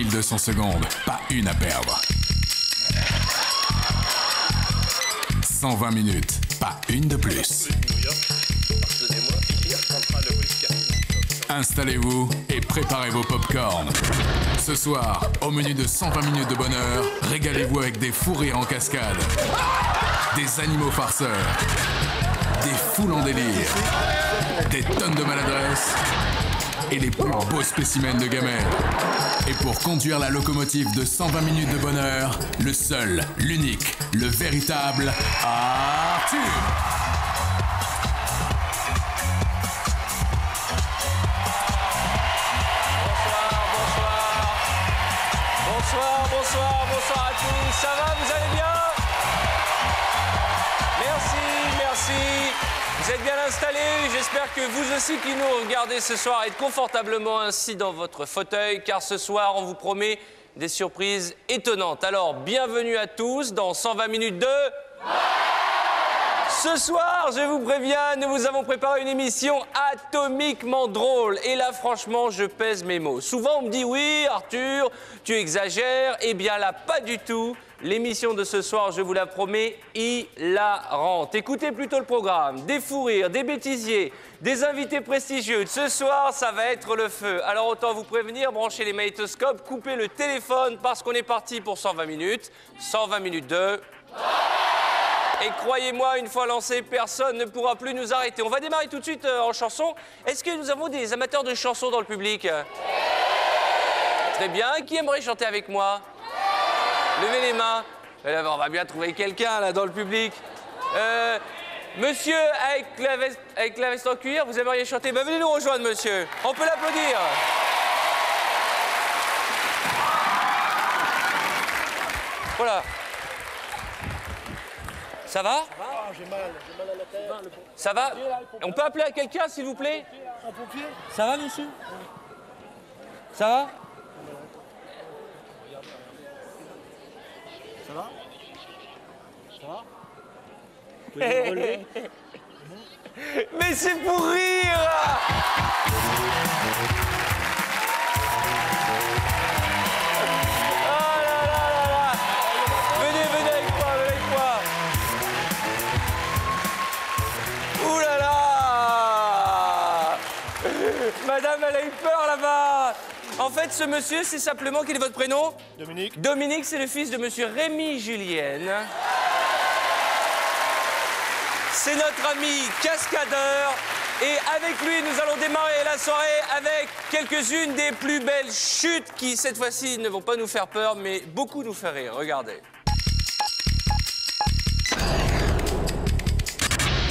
1200 secondes, pas une à perdre. 120 minutes, pas une de plus. Installez-vous et préparez vos pop-corn. Ce soir, au menu de 120 minutes de bonheur, régalez-vous avec des fous rires en cascade, des animaux farceurs, des foules en délire, des tonnes de maladresse et les plus beaux spécimens de gamelles. Et pour conduire la locomotive de 120 minutes de bonheur, le seul, l'unique, le véritable Arthur. Bonsoir à tous. Ça va, vous allez bien? Merci. Vous êtes bien installés. J'espère que vous aussi qui nous regardez ce soir êtes confortablement ainsi dans votre fauteuil, car ce soir, on vous promet des surprises étonnantes. Alors, bienvenue à tous dans 120 minutes de... Ce soir, je vous préviens, nous vous avons préparé une émission atomiquement drôle. Et là, franchement, je pèse mes mots. Souvent, on me dit, oui, Arthur, tu exagères. Eh bien là, pas du tout. L'émission de ce soir, je vous la promets, hilarante. Écoutez plutôt le programme. Des fous rires, des bêtisiers, des invités prestigieux. Ce soir, ça va être le feu. Alors, autant vous prévenir, branchez les magnétoscopes, coupez le téléphone parce qu'on est parti pour 120 minutes. 120 minutes de... Et croyez-moi, une fois lancé, personne ne pourra plus nous arrêter. On va démarrer tout de suite en chanson. Est-ce que nous avons des amateurs de chansons dans le public? Très bien. Qui aimerait chanter avec moi? Levez les mains. On va bien trouver quelqu'un là dans le public. Monsieur avec la veste en cuir, vous aimeriez chanter? Ben, venez nous rejoindre, monsieur. On peut l'applaudir. Voilà. Ça va? J'ai mal à la tête. Ça va? On peut appeler à quelqu'un, s'il vous plaît? Un pompier? Ça va, monsieur? Ça va? Ça va? Ça va? Mais c'est pour rire! Madame, elle a eu peur là-bas. En fait, ce monsieur, c'est simplement... Quel est votre prénom? Dominique. Dominique, c'est le fils de monsieur Rémi Julienne. C'est notre ami cascadeur. Et avec lui, nous allons démarrer la soirée avec quelques-unes des plus belles chutes qui, cette fois-ci, ne vont pas nous faire peur, mais beaucoup nous faire rire. Regardez.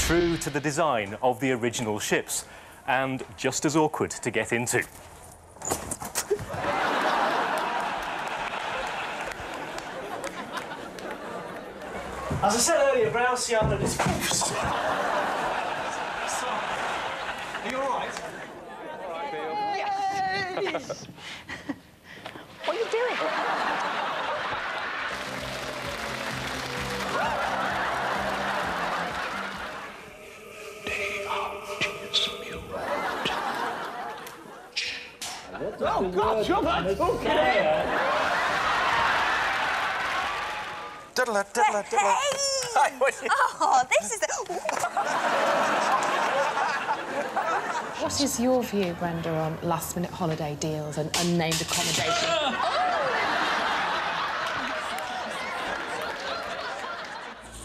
True to the design of the original ships. And just as awkward to get into. As I said earlier, Grouse Yard is... Are you all right? What are you doing? Oh, God, you're not okay. Hey! Oh, this is... What is your view, Brenda, on last-minute holiday deals and unnamed accommodation?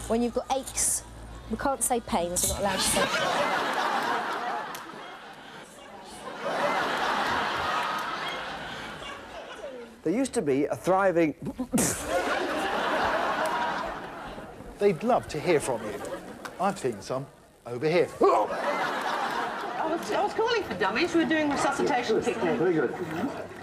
When you've got aches, we can't say pains, we're not allowed to say. There used to be a thriving... They'd love to hear from you. I've seen some over here. I was calling for dummies. We're doing resuscitation picnic. Very good.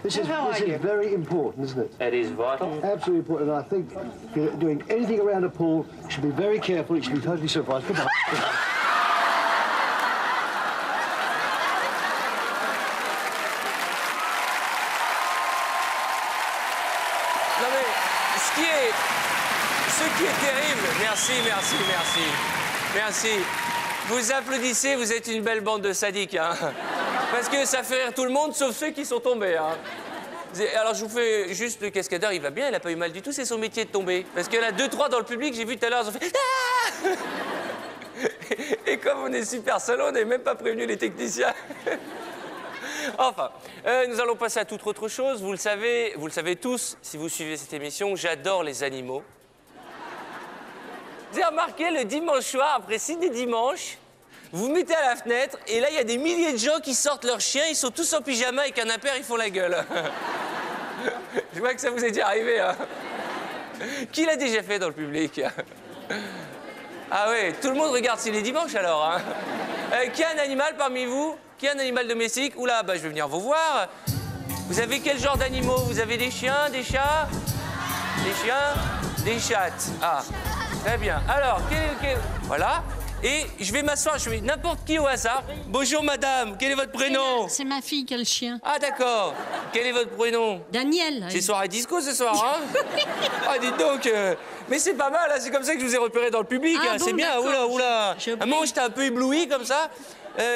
This is very important, isn't it? It is vital. Absolutely important. And I think if you're doing anything around a pool, you should be very careful. It should be totally supervised. Goodbye. Non mais, ce qui est terrible, merci. Vous applaudissez, vous êtes une belle bande de sadiques, hein. Parce que ça fait rire tout le monde, sauf ceux qui sont tombés, hein. Alors, je vous fais juste le cascadeur, il va bien, il a pas eu mal du tout, c'est son métier de tomber. Parce qu'il y en a 2-3 dans le public, j'ai vu tout à l'heure, ils ont fait Ah Et comme on est super salon, on n'est même pas prévenu les techniciens. Enfin, nous allons passer à toute autre chose. Vous le savez tous, si vous suivez cette émission, j'adore les animaux. Vous avez remarqué, le dimanche soir, après ciné dimanche, vous vous mettez à la fenêtre, et là, il y a des milliers de gens qui sortent leurs chiens, ils sont tous en pyjama avec un impair, ils font la gueule. Je vois que ça vous est déjà arrivé, hein. Qui l'a déjà fait dans le public? Ah oui, tout le monde regarde ciné dimanche alors, hein. Qui a un animal parmi vous? Qui a un animal domestique? Oula, bah je vais venir vous voir. Vous avez quel genre d'animaux? Vous avez des chiens, des chats? Des chiens, des chattes. Ah, très bien. Alors, voilà. Et je vais m'asseoir, je vais n'importe qui au hasard. Bonjour madame, quel est votre prénom? C'est ma fille qui a le chien. Ah d'accord. Quel est votre prénom? Daniel. C'est soirée disco ce soir, hein? Ah dites donc, mais c'est pas mal, hein, c'est comme ça que je vous ai repéré dans le public, Ah, hein, bon, c'est bien, oula, oula. Un moment j'étais un peu ébloui comme ça.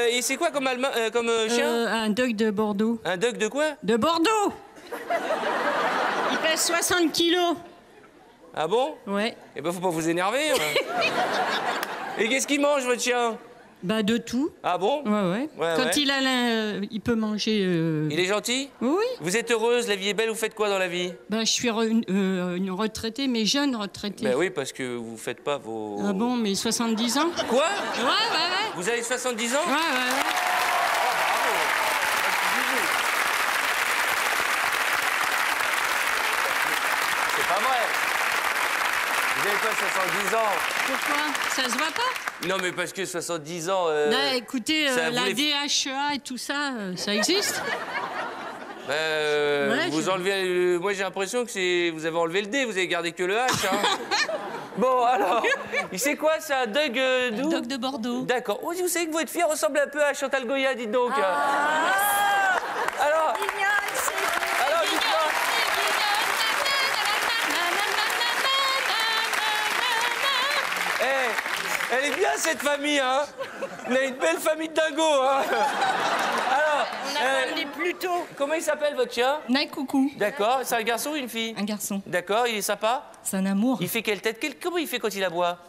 Et c'est quoi comme chien? Un Dogue de Bordeaux. Un Dogue de quoi? De Bordeaux. Il pèse 60 kilos. Ah bon? Ouais. Eh ben faut pas vous énerver. Hein. Et qu'est-ce qu'il mange votre chien? Bah de tout. Ah bon? Ouais. Quand il a il peut manger... Il est gentil? Oui. Vous êtes heureuse, la vie est belle, vous faites quoi dans la vie? Bah je suis une retraitée, mais jeune retraitée. Bah oui, parce que vous faites pas vos... Ah bon, mais 70 ans? Quoi? Ouais. Vous avez 70 ans? Ouais. C'est pas vrai. Vous avez pas 70 ans. Pourquoi? Ça se voit pas? Non, mais parce que 70 ans... Là, écoutez, ça la voulait... DHEA et tout ça, ça existe? Vous enlevez... Moi, j'ai l'impression que vous avez enlevé le D, vous avez gardé que le H. Hein. Bon, alors, c'est quoi, c'est un Dogue d'où? Dogue de Bordeaux. D'accord. Oh, vous savez que votre fille ressemble un peu à Chantal Goya, dites donc. Alors, dites-moi. Elle est bien, cette famille, hein. On a une belle famille de dingos, hein. Alors, on a amené plus tôt. Comment il s'appelle, votre chien? Coucou. D'accord. C'est un garçon ou une fille? Un garçon. D'accord, il est sympa? C'est un amour. Il fait quelle tête? Comment il fait quand il aboie?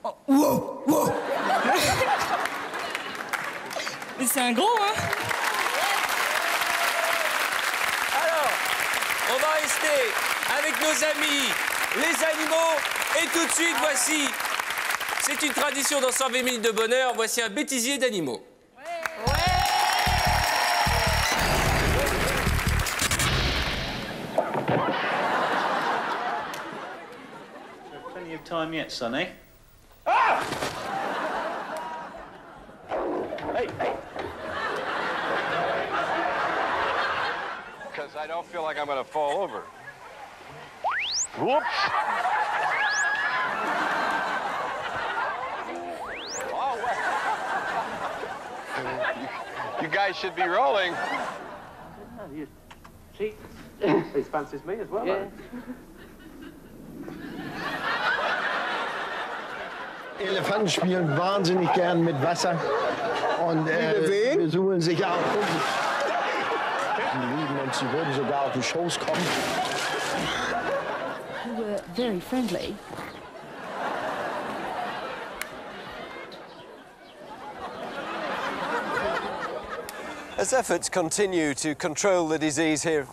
Oh, wow. Mais c'est un gros, hein. Alors, on va rester avec nos amis, les animaux. Et tout de suite, voici... C'est une tradition dans 120 minutes de bonheur. Voici un bêtisier d'animaux. Plenty of time yet, Sonny. Ah! Hey. Because I don't feel like I'm going to fall over. Whoops. You guys should be rolling. See, he fancies me as well. Yeah. Elefanten spielen wahnsinnig gern mit Wasser und wir suchen sich auch. Sie lieben und sie würden sogar auf die Shows kommen. You were very friendly. As efforts continue to control the disease here.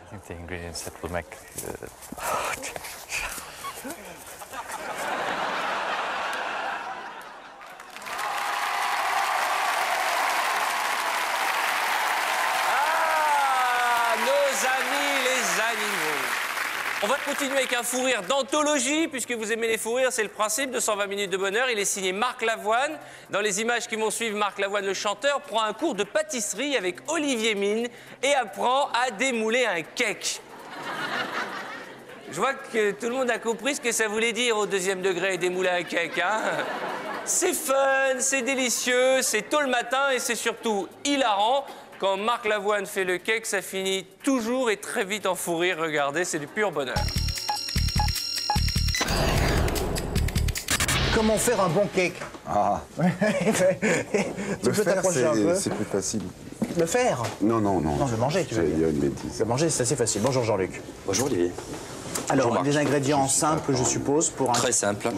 I think the ingredients that will make... Nos amis les animaux. On va continuer avec un fou rire d'anthologie, puisque vous aimez les fous rires, c'est le principe de 120 minutes de bonheur. Il est signé Marc Lavoine. Dans les images qui vont suivre, Marc Lavoine, le chanteur, prend un cours de pâtisserie avec Olivier Mine et apprend à démouler un cake. Je vois que tout le monde a compris ce que ça voulait dire au deuxième degré, démouler un cake, hein. C'est fun, c'est délicieux, c'est tôt le matin et c'est surtout hilarant. Quand Marc Lavoine fait le cake, ça finit toujours et très vite en fou rire. Regardez, c'est du pur bonheur. comment faire un bon cake. Ah. Tu peux t'approcher un peu. C'est plus facile. Le faire? Non. Non, le manger, tu veux dire. Une bêtise. Le manger, c'est assez facile. Bonjour Jean-Luc. Bonjour Olivier. Alors, Bonjour, des Marc. ingrédients simples, je suppose, pour un... Très simple.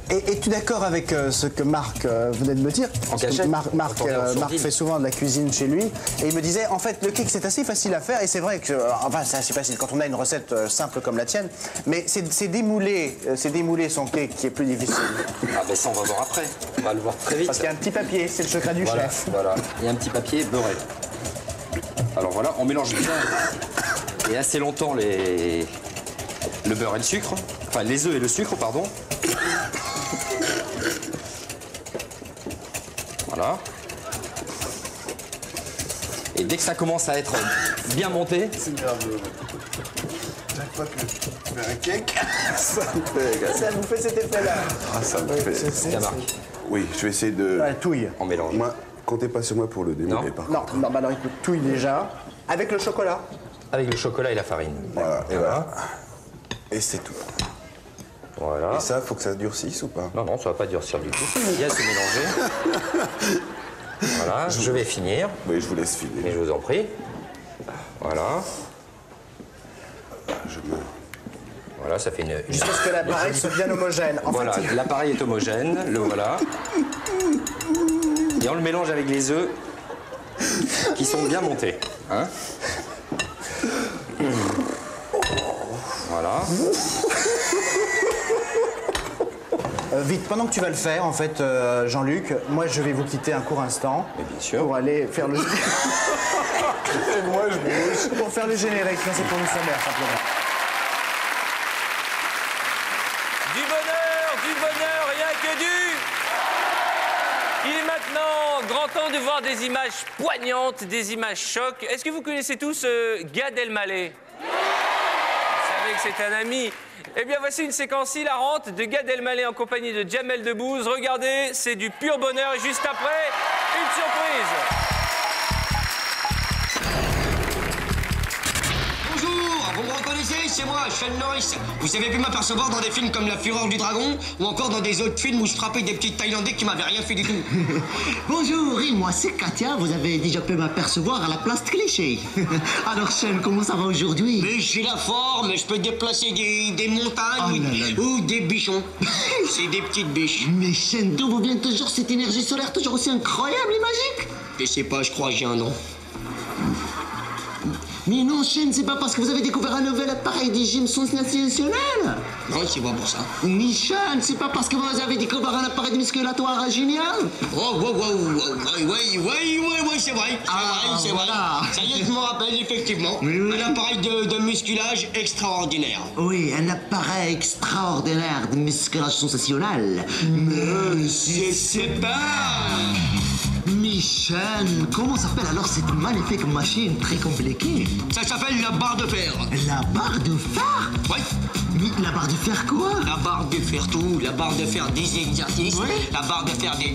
Et es-tu d'accord avec ce que Marc venait de me dire? Parce que cachette. Marc fait souvent de la cuisine chez lui. Et il me disait, en fait, le cake, c'est assez facile à faire. Et c'est vrai que, enfin, c'est assez facile quand on a une recette simple comme la tienne. Mais c'est démouler son cake qui est plus difficile. Ah ben ça, on va voir après. On va le voir très vite. Parce qu'il y a un petit papier, c'est le secret du chef. Voilà, il y a un petit papier beurré. Alors voilà, on mélange bien et assez longtemps le beurre et le sucre. Enfin, les œufs et le sucre, pardon. Voilà. Et dès que ça commence à être bien monté... C'est nerveux. Chaque fois que je fais un cake, ça me fait... Ça vous fait cet effet-là? Ah, ça me fait... C'est Marc. Oui, je vais essayer de... Ouais, touille. On mélange. Moi, comptez pas sur moi pour le démêler, par contre. Non, bah alors écoute, touille déjà. Avec le chocolat? Avec le chocolat et la farine. Voilà. Et voilà. Et c'est tout. Voilà. Et ça, faut que ça durcisse ou pas? Non, ça va pas durcir du tout. Bien se mélanger. Voilà, je vais finir. Oui, je vous laisse finir. Mais je vous en prie. Voilà. Je meurs. Voilà, ça fait une... Juste parce que l'appareil soit bien homogène. En voilà, fait, l'appareil est homogène, le voilà. Et on le mélange avec les œufs qui sont bien montés. Hein? Voilà. Vite, pendant que tu vas le faire, en fait, Jean-Luc, moi je vais vous quitter un court instant. Mais bien sûr. Pour aller faire le... Et moi, je bouge. Pour faire le générique, ça, c'est pour nous sommaire, simplement. Du bonheur, rien que du... Il est maintenant grand temps de voir des images poignantes, des images chocs. Est-ce que vous connaissez tous Gad Elmaleh? Vous savez que c'est un ami. Eh bien, voici une séquence hilarante de Gad Elmaleh en compagnie de Jamel Debbouze. Regardez, c'est du pur bonheur. Et juste après, une surprise. Bonjour, vous me reconnaissez? C'est moi, Sean Norris. Vous avez pu m'apercevoir dans des films comme La Fureur du Dragon ou encore dans des autres films où je frappais des petits Thaïlandais qui m'avaient rien fait du tout. Bonjour, et moi c'est Katia, vous avez déjà pu m'apercevoir à la place de Cliché. Alors Sean, comment ça va aujourd'hui? Mais j'ai la forme, je peux déplacer des montagnes ou des bichons. C'est des petites biches. Mais Sean, d'où vous vient toujours cette énergie solaire toujours aussi incroyable et magique? Je sais pas, je crois que j'ai un nom. Mais non, Sean, c'est pas parce que vous avez découvert un nouvel appareil d'hygiène sensationnel. Non, c'est pas pour ça. Mais Sean, c'est pas parce que vous avez découvert un appareil musculatoire génial. Oh, ouais, c'est vrai. C'est vrai. Ça y est, je me rappelle, effectivement. Oui. Un appareil de musculage extraordinaire. Oui, un appareil extraordinaire de musculage sensationnel. Mais c'est pas... Michel, comment s'appelle alors cette magnifique machine très compliquée? Ça s'appelle la barre de fer. La barre de fer? Oui. Mais la barre de fer quoi? La barre de fer tout, la barre de fer des exercices, la barre de fer des...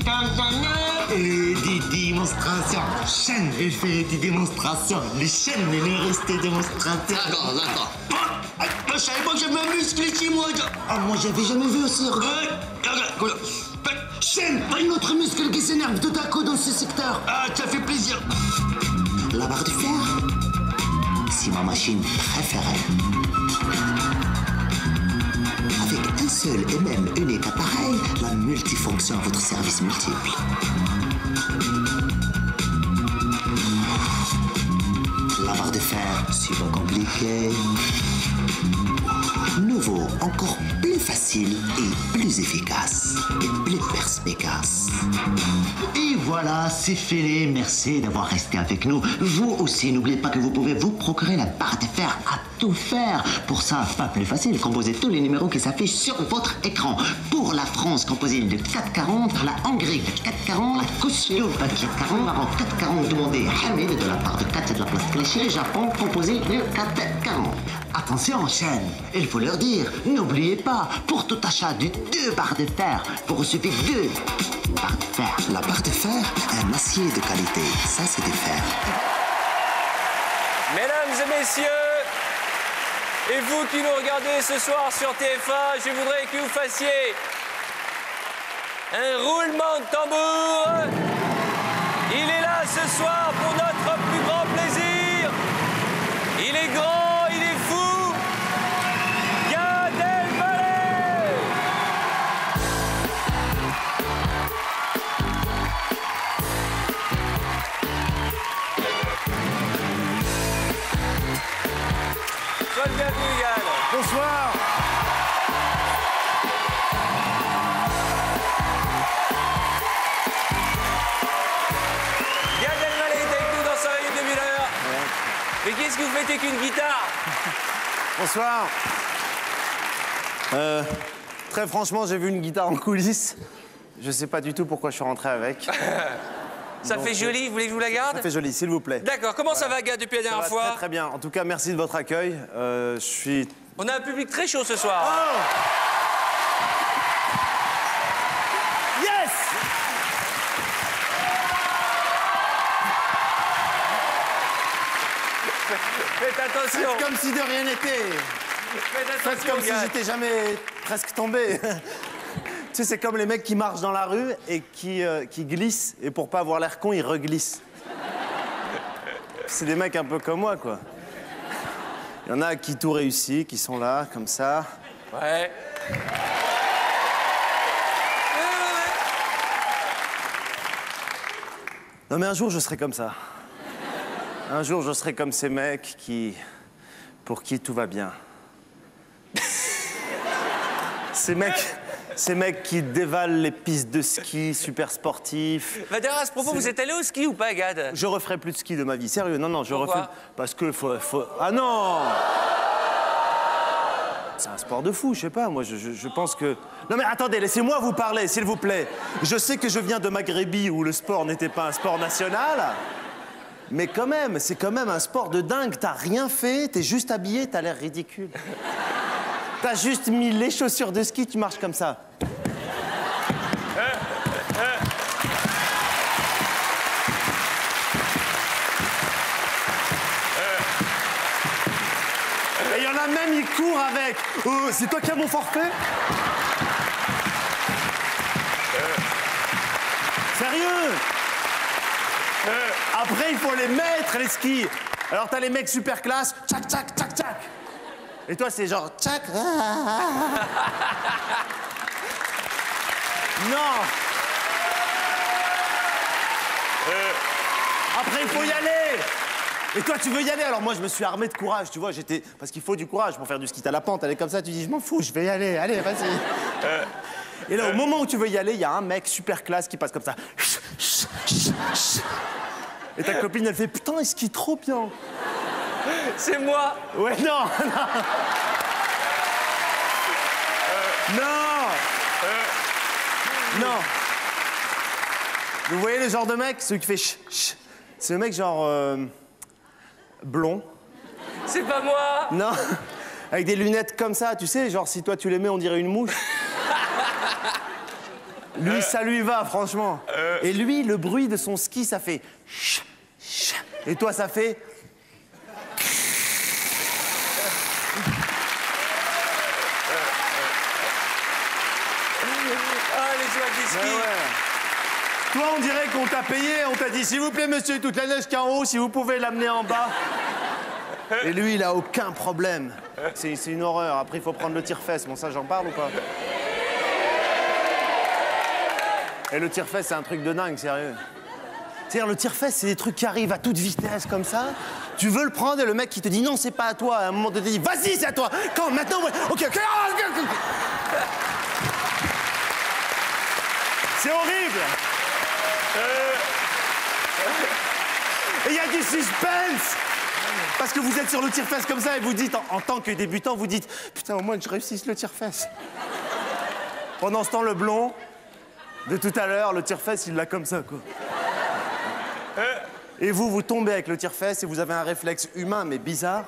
Et des démonstrations. Chaîne, elle fait des démonstrations. Les chaînes, elle est restée démonstrations. D'accord. Je savais pas que j'avais un muscle ici, moi. Ah, moi j'avais jamais vu aussi, regarde. Chaîne, un autre muscle qui s'énerve tout à coup dans ce secteur. Ah, ça fait plaisir. La barre de fer, c'est ma machine préférée. Avec un seul et même unique appareil, la multifonction à votre service multiple. La barre de fer, c'est pas compliqué. Nouveau, encore plus facile et plus efficace et plus perspicace. Et voilà, c'est fini. Merci d'avoir resté avec nous. Vous aussi, n'oubliez pas que vous pouvez vous procurer la barre de fer à tout faire. Pour ça, pas plus facile, composez tous les numéros qui s'affichent sur votre écran. Pour la France, composez le 440, la Hongrie le 440, la Tchécoslovaquie 440, Maroc 440, demandez Hamid de la part de Katia de la place Clichy, le Japon, composez le 440. Attention, chaîne, il faut leur dire, n'oubliez pas, pour tout achat de 2 barres de fer, vous recevez 2 barres de fer. La barre de fer, un acier de qualité, ça c'est du fer. Mesdames et messieurs, et vous qui nous regardez ce soir sur TF1, je voudrais que vous fassiez Un roulement de tambour. Il est là ce soir pour notre plus grand plaisir. Il est grand, il est fou. Gad Elmaleh. Sois le bienvenu, Gad. Bonsoir. Mais qu'est-ce que vous faites avec une guitare? Bonsoir. Très franchement, j'ai vu une guitare en coulisses. Je sais pas du tout pourquoi je suis rentré avec. Ça fait joli, vous voulez que je vous la garde? Ça fait joli, s'il vous plaît. D'accord, comment ça va, Gad, depuis la dernière fois? Très très bien. En tout cas, merci de votre accueil. Je suis... On a un public très chaud ce soir. Oh yes! Faites attention. Faites comme si de rien n'était. Faites comme si j'étais jamais presque tombé. Tu sais, c'est comme les mecs qui marchent dans la rue et qui glissent, et pour pas avoir l'air con, ils reglissent. C'est des mecs un peu comme moi, quoi. Il y en a qui tout réussit, qui sont là, comme ça. Ouais. Non, mais un jour, je serai comme ça. Un jour, je serai comme ces mecs pour qui tout va bien. Ces mecs qui dévalent les pistes de ski super sportifs. Bah d'ailleurs, à ce propos, vous êtes allé au ski ou pas, Gad? Je referai plus de ski de ma vie. Sérieux, non, je Pourquoi? refais... Parce que faut... Ah non! C'est un sport de fou, je sais pas, moi, je pense que... Non mais attendez, laissez-moi vous parler, s'il vous plaît. Je sais que je viens de Maghrébi, où le sport n'était pas un sport national. Mais quand même, c'est quand même un sport de dingue. T'as rien fait, t'es juste habillé, t'as l'air ridicule. T'as juste mis les chaussures de ski, tu marches comme ça. Et il y en a même, ils courent avec. C'est toi qui as mon forfait? Sérieux? Après, il faut les mettre, les skis. Alors, t'as les mecs super classe, tchac, tchac, tchac, tchac. Et toi, c'est genre, tchac. Non. Après, il faut y aller. Et toi, tu veux y aller. Alors, moi, je me suis armé de courage, tu vois. Parce qu'il faut du courage pour faire du ski. T'as la pente, elle est comme ça, tu dis, je m'en fous, je vais y aller. Allez, vas-y. Et là, au moment où tu veux y aller, il y a un mec super classe qui passe comme ça. Et ta copine, elle fait, putain, il skie trop bien. C'est moi. Ouais, non. Non. Vous voyez le genre de mec, celui qui fait ch. C'est le mec genre blond. C'est pas moi. Non. Avec des lunettes comme ça, tu sais, genre si toi tu les mets, on dirait une mouche. Lui, ça lui va, franchement. Et lui, le bruit de son ski, ça fait ch. Et toi, ça fait... Ah, les joies du ski. Toi, on dirait qu'on t'a payé, on t'a dit, s'il vous plaît, monsieur, toute la neige qui est en haut, si vous pouvez l'amener en bas. Et lui, il a aucun problème. C'est une horreur. Après, il faut prendre le tire-fesse. Bon, ça, j'en parle ou pas? Et le tire-fesse, c'est un truc de dingue, sérieux. C'est-à-dire, le tire-fesse, c'est des trucs qui arrivent à toute vitesse, comme ça. Tu veux le prendre et le mec qui te dit non, c'est pas à toi. À un moment donné, il dit vas-y, c'est à toi. Quand? Maintenant? Ouais. Ok. C'est horrible. Et il y a du suspense. Parce que vous êtes sur le tire-fesse comme ça et vous dites, en tant que débutant, vous dites putain, au moins que je réussisse le tire-fesse. Pendant ce temps, le blond, de tout à l'heure, le tire-fesse, il l'a comme ça, quoi. Et vous tombez avec le tire-fesse et vous avez un réflexe humain, mais bizarre.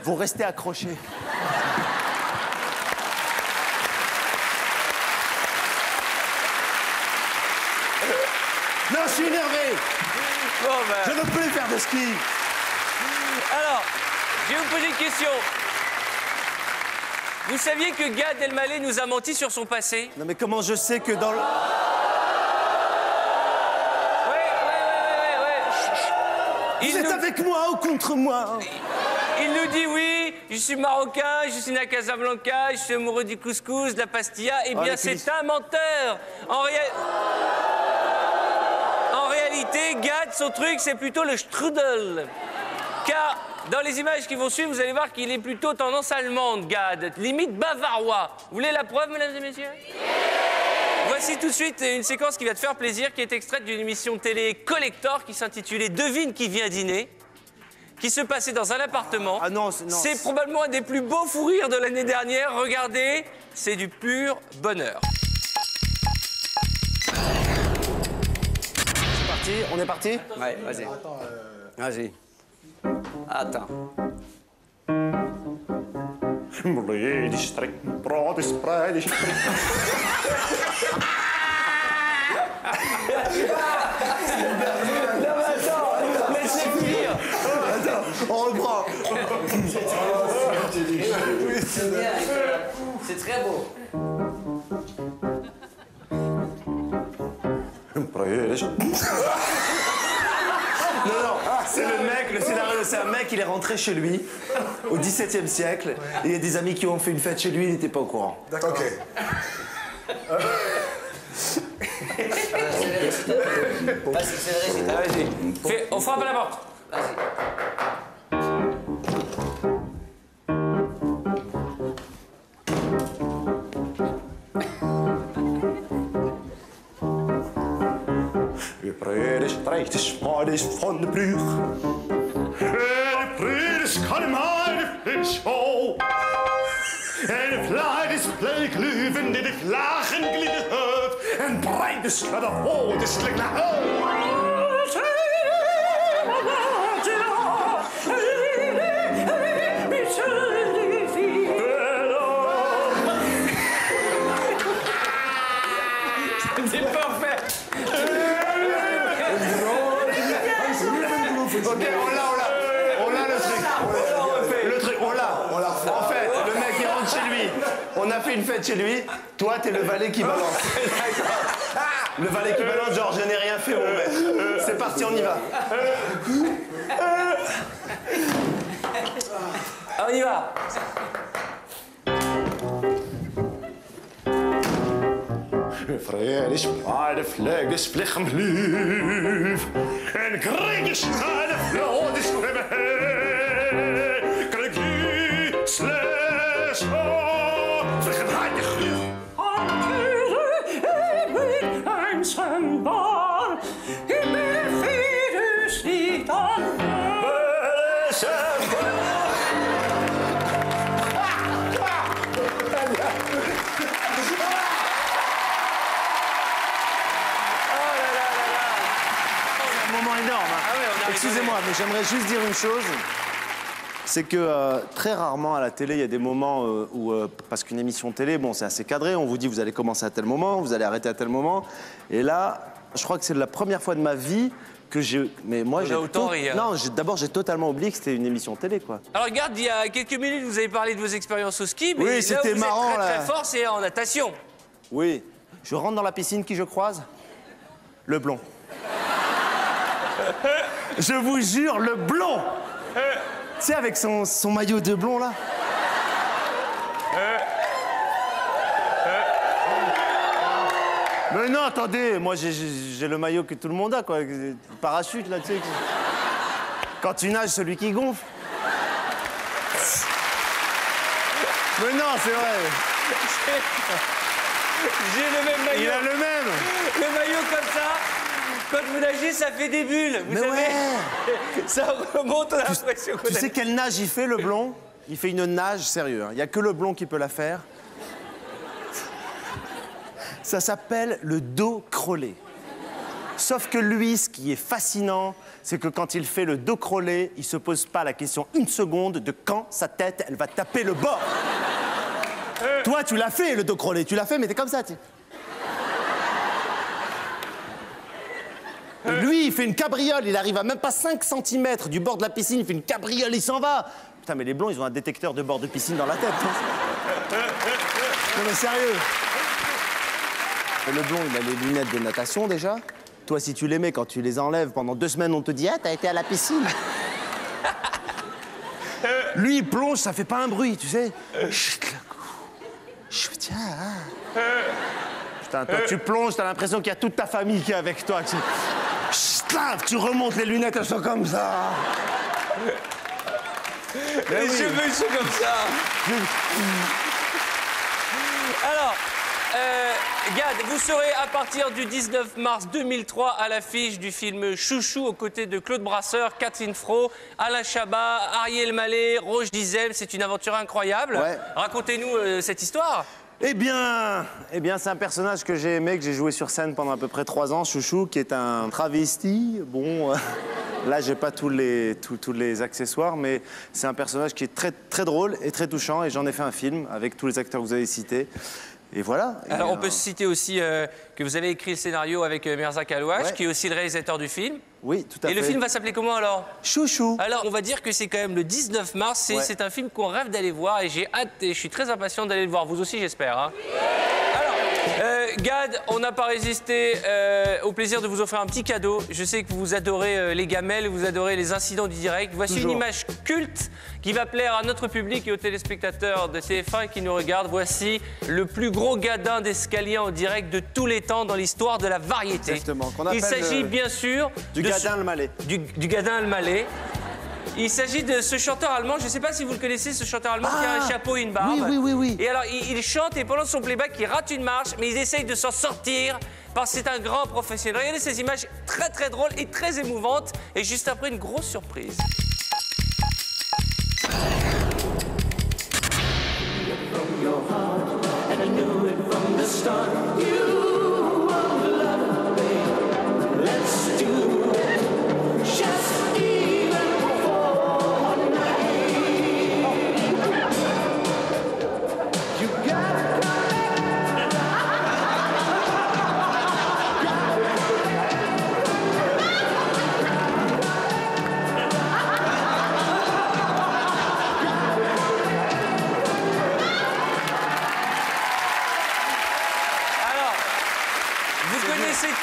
Vous restez accroché. Non, je suis énervé. Bon, ben... Je ne peux plus faire de ski. Alors, je vais vous poser une question. Vous saviez que Gad Elmaleh nous a menti sur son passé? Non, mais comment je sais que dans le... Vous êtes avec moi ou contre moi? Il nous dit oui, je suis marocain, je suis né à Casablanca, je suis amoureux du couscous, de la pastilla. Eh bien, c'est un menteur. En réalité, Gad, son truc, c'est plutôt le strudel. Car dans les images qui vont suivre, vous allez voir qu'il est plutôt tendance allemande, Gad, limite bavarois. Vous voulez la preuve, mesdames et messieurs? Voici tout de suite une séquence qui va te faire plaisir, qui est extraite d'une émission de télé collector qui s'intitulait Devine qui vient dîner, qui se passait dans un appartement. Ah non, c'est probablement un des plus beaux fous rires de l'année dernière. Regardez, c'est du pur bonheur. C'est parti, on est parti? Ouais, vas-y. Vas-y. Attends. Laissez finir. Attends, on reprend. C'est bien, c'est très beau. Non, c'est le mec, le scénario, c'est un mec, il est rentré chez lui au XVIIe siècle, et il y a des amis qui ont fait une fête chez lui, il n'était pas au courant. D'accord. Ok. Vas-y, on frappe à la porte. Prijs maar is van de brug. En de prijs kan maar de show. En de vlaag is bleekluven die de vlagen glieden uit. En breid de schudde hoog, de slik naar C'est parfait. Ok, on l'a le truc. Le truc, on l'a. En fait, le mec il rentre chez lui. On a fait une fête chez lui. Toi, t'es le valet qui balance. Le valet qui balance, genre je n'ai rien fait, mon maître. C'est parti, on y va. On y va. Vrijdag bij de vlag is vliegen lief. En krijg je schade vloot is zwemmen. Krijg je slash op. Vliegen hard de gruw. Ik ben virus niet aan. Excusez-moi, mais j'aimerais juste dire une chose. C'est que très rarement à la télé, il y a des moments où, parce qu'une émission télé, bon, c'est assez cadré, on vous dit vous allez commencer à tel moment, vous allez arrêter à tel moment. Et là, je crois que c'est la première fois de ma vie que j'ai... Mais moi, j'ai... autant rire. Non, d'abord, j'ai totalement oublié que c'était une émission télé, quoi. Alors regarde, il y a quelques minutes, vous avez parlé de vos expériences au ski, mais Oui, là où c'était vous marrant, êtes très, là. très fort, c'est en natation. Oui. Je rentre dans la piscine, qui je croise? Le blond. Je vous jure, le blond. Tu sais, avec son maillot de blond, là. Mais non, attendez, moi, j'ai le maillot que tout le monde a, quoi. Le parachute, là, tu sais. Quand tu nages, celui qui gonfle. Mais non, c'est vrai. J'ai le même maillot. Il a le même. Le maillot comme ça. Quand vous nagez, ça fait des bulles, vous savez. Ouais. Ça remonte l'impression qu'on Tu sais quelle nage il fait, le blond? Il fait une nage, sérieux. Il n'y a que le blond qui peut la faire. Ça s'appelle le dos crawlé. Sauf que lui, ce qui est fascinant, c'est que quand il fait le dos crawlé, il se pose pas la question une seconde de quand sa tête, elle va taper le bord. Toi, tu l'as fait, le dos crawlé. Tu l'as fait, mais t'es comme ça, tu sais. Et lui, il fait une cabriole, il arrive à même pas 5 cm du bord de la piscine, il fait une cabriole, il s'en va. Putain, mais les blonds, ils ont un détecteur de bord de piscine dans la tête. Hein. Non mais sérieux. Le blond, il a les lunettes de natation déjà. Toi, si tu les mets, quand tu les enlèves, pendant 2 semaines, on te dit « Ah, t'as été à la piscine !» Lui, il plonge, ça fait pas un bruit, tu sais. Tiens, putain, toi, tu plonges, t'as l'impression qu'il y a toute ta famille qui est avec toi. Tu remontes les lunettes, elles sont comme ça. Les cheveux sont comme ça. Alors, Gad, vous serez à partir du 19 mars 2003 à l'affiche du film Chouchou aux côtés de Claude Brasseur, Catherine Fro, Alain Chabat, Ariel Mallet, Roche Dizem. C'est une aventure incroyable. Ouais. Racontez-nous cette histoire. Eh bien, c'est un personnage que j'ai aimé, que j'ai joué sur scène pendant à peu près 3 ans, Chouchou, qui est un travesti. Bon, là, j'ai pas tous les accessoires, mais c'est un personnage qui est très, très drôle et très touchant, et j'en ai fait un film avec tous les acteurs que vous avez cités. Et voilà. Alors, on peut citer aussi que vous avez écrit le scénario avec Merzak Alouache, qui est aussi le réalisateur du film. Oui, tout à fait. Et le film va s'appeler comment alors? Chouchou. Alors, on va dire que c'est quand même le 19 mars. C'est un film qu'on rêve d'aller voir et j'ai hâte et je suis très impatient d'aller le voir. Vous aussi, j'espère. Hein. Alors, Gad, on n'a pas résisté au plaisir de vous offrir un petit cadeau. Je sais que vous adorez les gamelles, vous adorez les incidents du direct. Voici une image culte qui va plaire à notre public et aux téléspectateurs de TF1 qui nous regardent. Voici le plus gros gadin d'escalier en direct de tous les temps dans l'histoire de la variété. Exactement. Il s'agit bien sûr du gadin le Malais. Du gadin le Malais. Il s'agit de ce chanteur allemand, je ne sais pas si vous le connaissez, ce chanteur allemand qui a un chapeau et une barbe. Oui. Et alors, il chante et pendant son playback, il rate une marche, mais il essaye de s'en sortir parce que c'est un grand professionnel. Regardez ces images très très drôles et très émouvantes. Et juste après, une grosse surprise.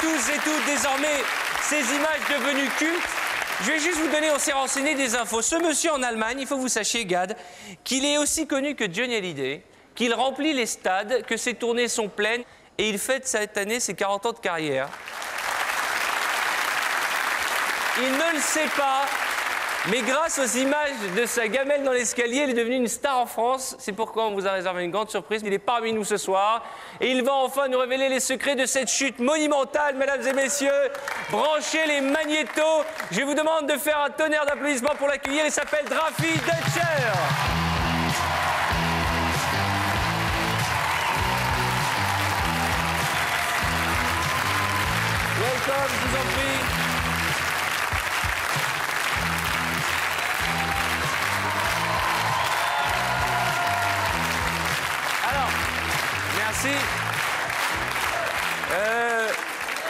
Tous et toutes désormais ces images devenues cultes. Je vais juste vous donner, on s'est renseigné des infos. Ce monsieur en Allemagne, il faut que vous sachiez, Gad, qu'il est aussi connu que Johnny Hallyday, qu'il remplit les stades, que ses tournées sont pleines et il fête cette année ses 40 ans de carrière. Il ne le sait pas, mais grâce aux images de sa gamelle dans l'escalier, il est devenu une star en France. C'est pourquoi on vous a réservé une grande surprise. Il est parmi nous ce soir. Et il va enfin nous révéler les secrets de cette chute monumentale, mesdames et messieurs. Branchez les magnétos. Je vous demande de faire un tonnerre d'applaudissements pour l'accueillir. Il s'appelle Drafi Dutcher. Welcome, je vous en prie. Merci.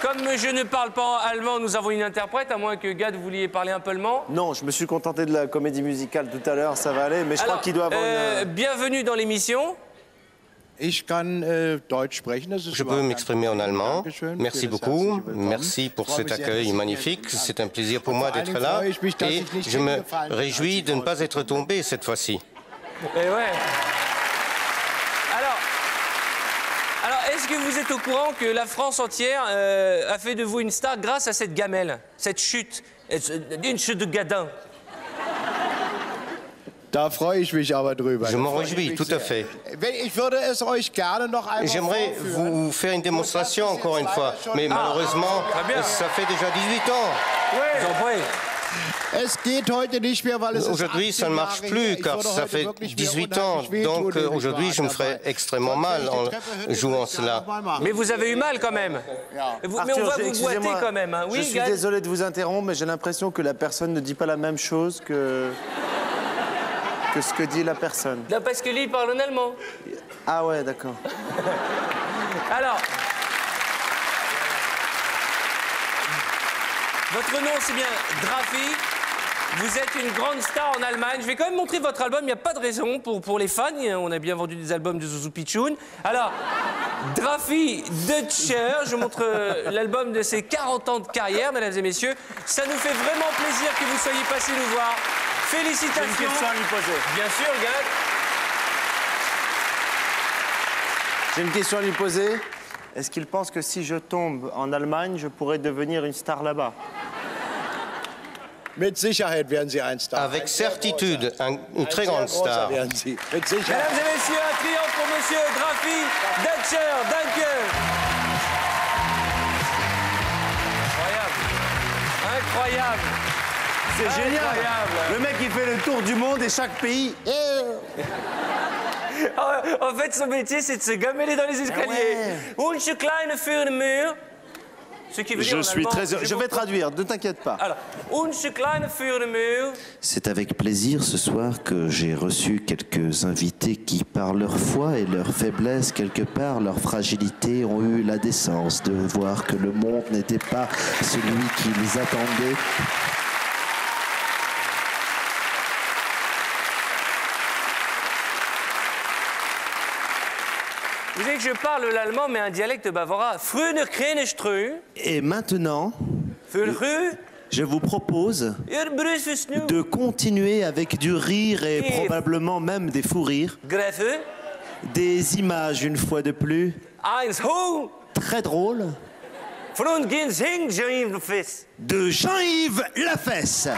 Comme je ne parle pas allemand, nous avons une interprète, à moins que Gad, vous vouliez parler un peu allemand. Non, je me suis contenté de la comédie musicale tout à l'heure, ça va aller, mais je crois qu'il doit avoir une... Bienvenue dans l'émission. Je peux m'exprimer en allemand. Merci beaucoup. Merci pour cet accueil magnifique. C'est un plaisir pour moi d'être là. Et je me réjouis de ne pas être tombé cette fois-ci. Et ouais. Alors, est-ce que vous êtes au courant que la France entière a fait de vous une star grâce à cette gamelle, cette chute, une chute de gadin? Je m'en réjouis, tout à fait. J'aimerais vous faire une démonstration encore une fois, mais malheureusement, ça fait déjà 18 ans. Aujourd'hui, ça ne marche plus, car ça fait 18 ans. Donc aujourd'hui, je me ferais extrêmement mal en jouant cela. Mais vous avez eu mal quand même. Arthur, mais on va vous boiter quand même. Hein. Oui, je suis désolé de vous interrompre, mais j'ai l'impression que la personne ne dit pas la même chose que ce que dit la personne. Là, parce que lui, il parle en allemand. Ah ouais, d'accord. Alors... Votre nom, c'est bien Drafi. Vous êtes une grande star en Allemagne. Je vais quand même montrer votre album. Il n'y a pas de raison pour les fans. On a bien vendu des albums de Zouzou Pichoun. Alors, Drafi Deutscher, je montre l'album de ses 40 ans de carrière, mesdames et messieurs. Ça nous fait vraiment plaisir que vous soyez passés nous voir. Félicitations. J'ai une question à lui poser. Bien sûr, Gad. J'ai une question à lui poser. Est-ce qu'il pense que si je tombe en Allemagne, je pourrais devenir une star là-bas? Mit Sicherheit werden Sie ein Star. Avec certitude, une très grande star. Werden Sie. Mit Sicherheit. Mesdames et messieurs, un triomphe pour monsieur Drafi Deutscher. Danke. Incroyable. Incroyable. C'est génial. Incroyable. Le mec, il fait le tour du monde et chaque pays. En fait, son métier, c'est de se gameler dans les escaliers. Unche kleine für den Mur. Ce qui veut dire Je suis allemand, très heureux. Je vais traduire, ne t'inquiète pas. Alors, Unche kleine für den Mur. C'est avec plaisir ce soir que j'ai reçu quelques invités qui, par leur foi et leur faiblesse, quelque part leur fragilité, ont eu la décence de voir que le monde n'était pas celui qu'ils attendaient. Vous savez que je parle l'allemand, mais un dialecte bavarois. Früher keine Strö. Et maintenant, je vous propose de continuer avec du rire et probablement même des fous rires. Des images, une fois de plus, très drôles, de Jean-Yves Lafesse.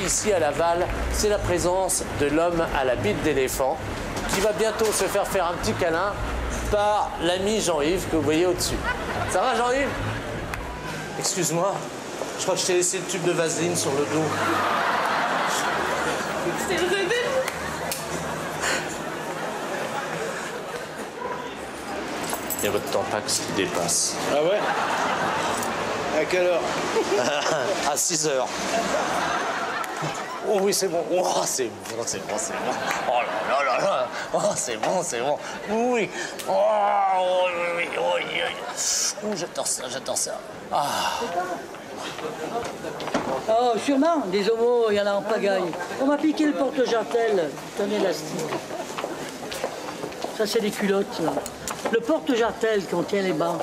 Ici à Laval, c'est la présence de l'homme à la bite d'éléphant qui va bientôt se faire un petit câlin par l'ami Jean-Yves que vous voyez au-dessus. Ça va Jean-Yves? Excuse-moi, je crois que je t'ai laissé le tube de vaseline sur le dos. C'était le bébé. Il y a votre tampax qui dépasse. Ah ouais? À quelle heure? À 6 heures. Oh oui, c'est bon. Oh, c'est bon, c'est bon, c'est bon. Oh là là là là. Oh, c'est bon, c'est bon. Oui. Oh, oui, oui, oui. Oh, j'adore ça, j'adore ça. Ah. Oh, sûrement, des homos, il y en a en pagaille. On m'a piqué le porte-jartel, c'est un élastique. Ça, c'est des culottes, là. Le porte-jartel contient les bancs.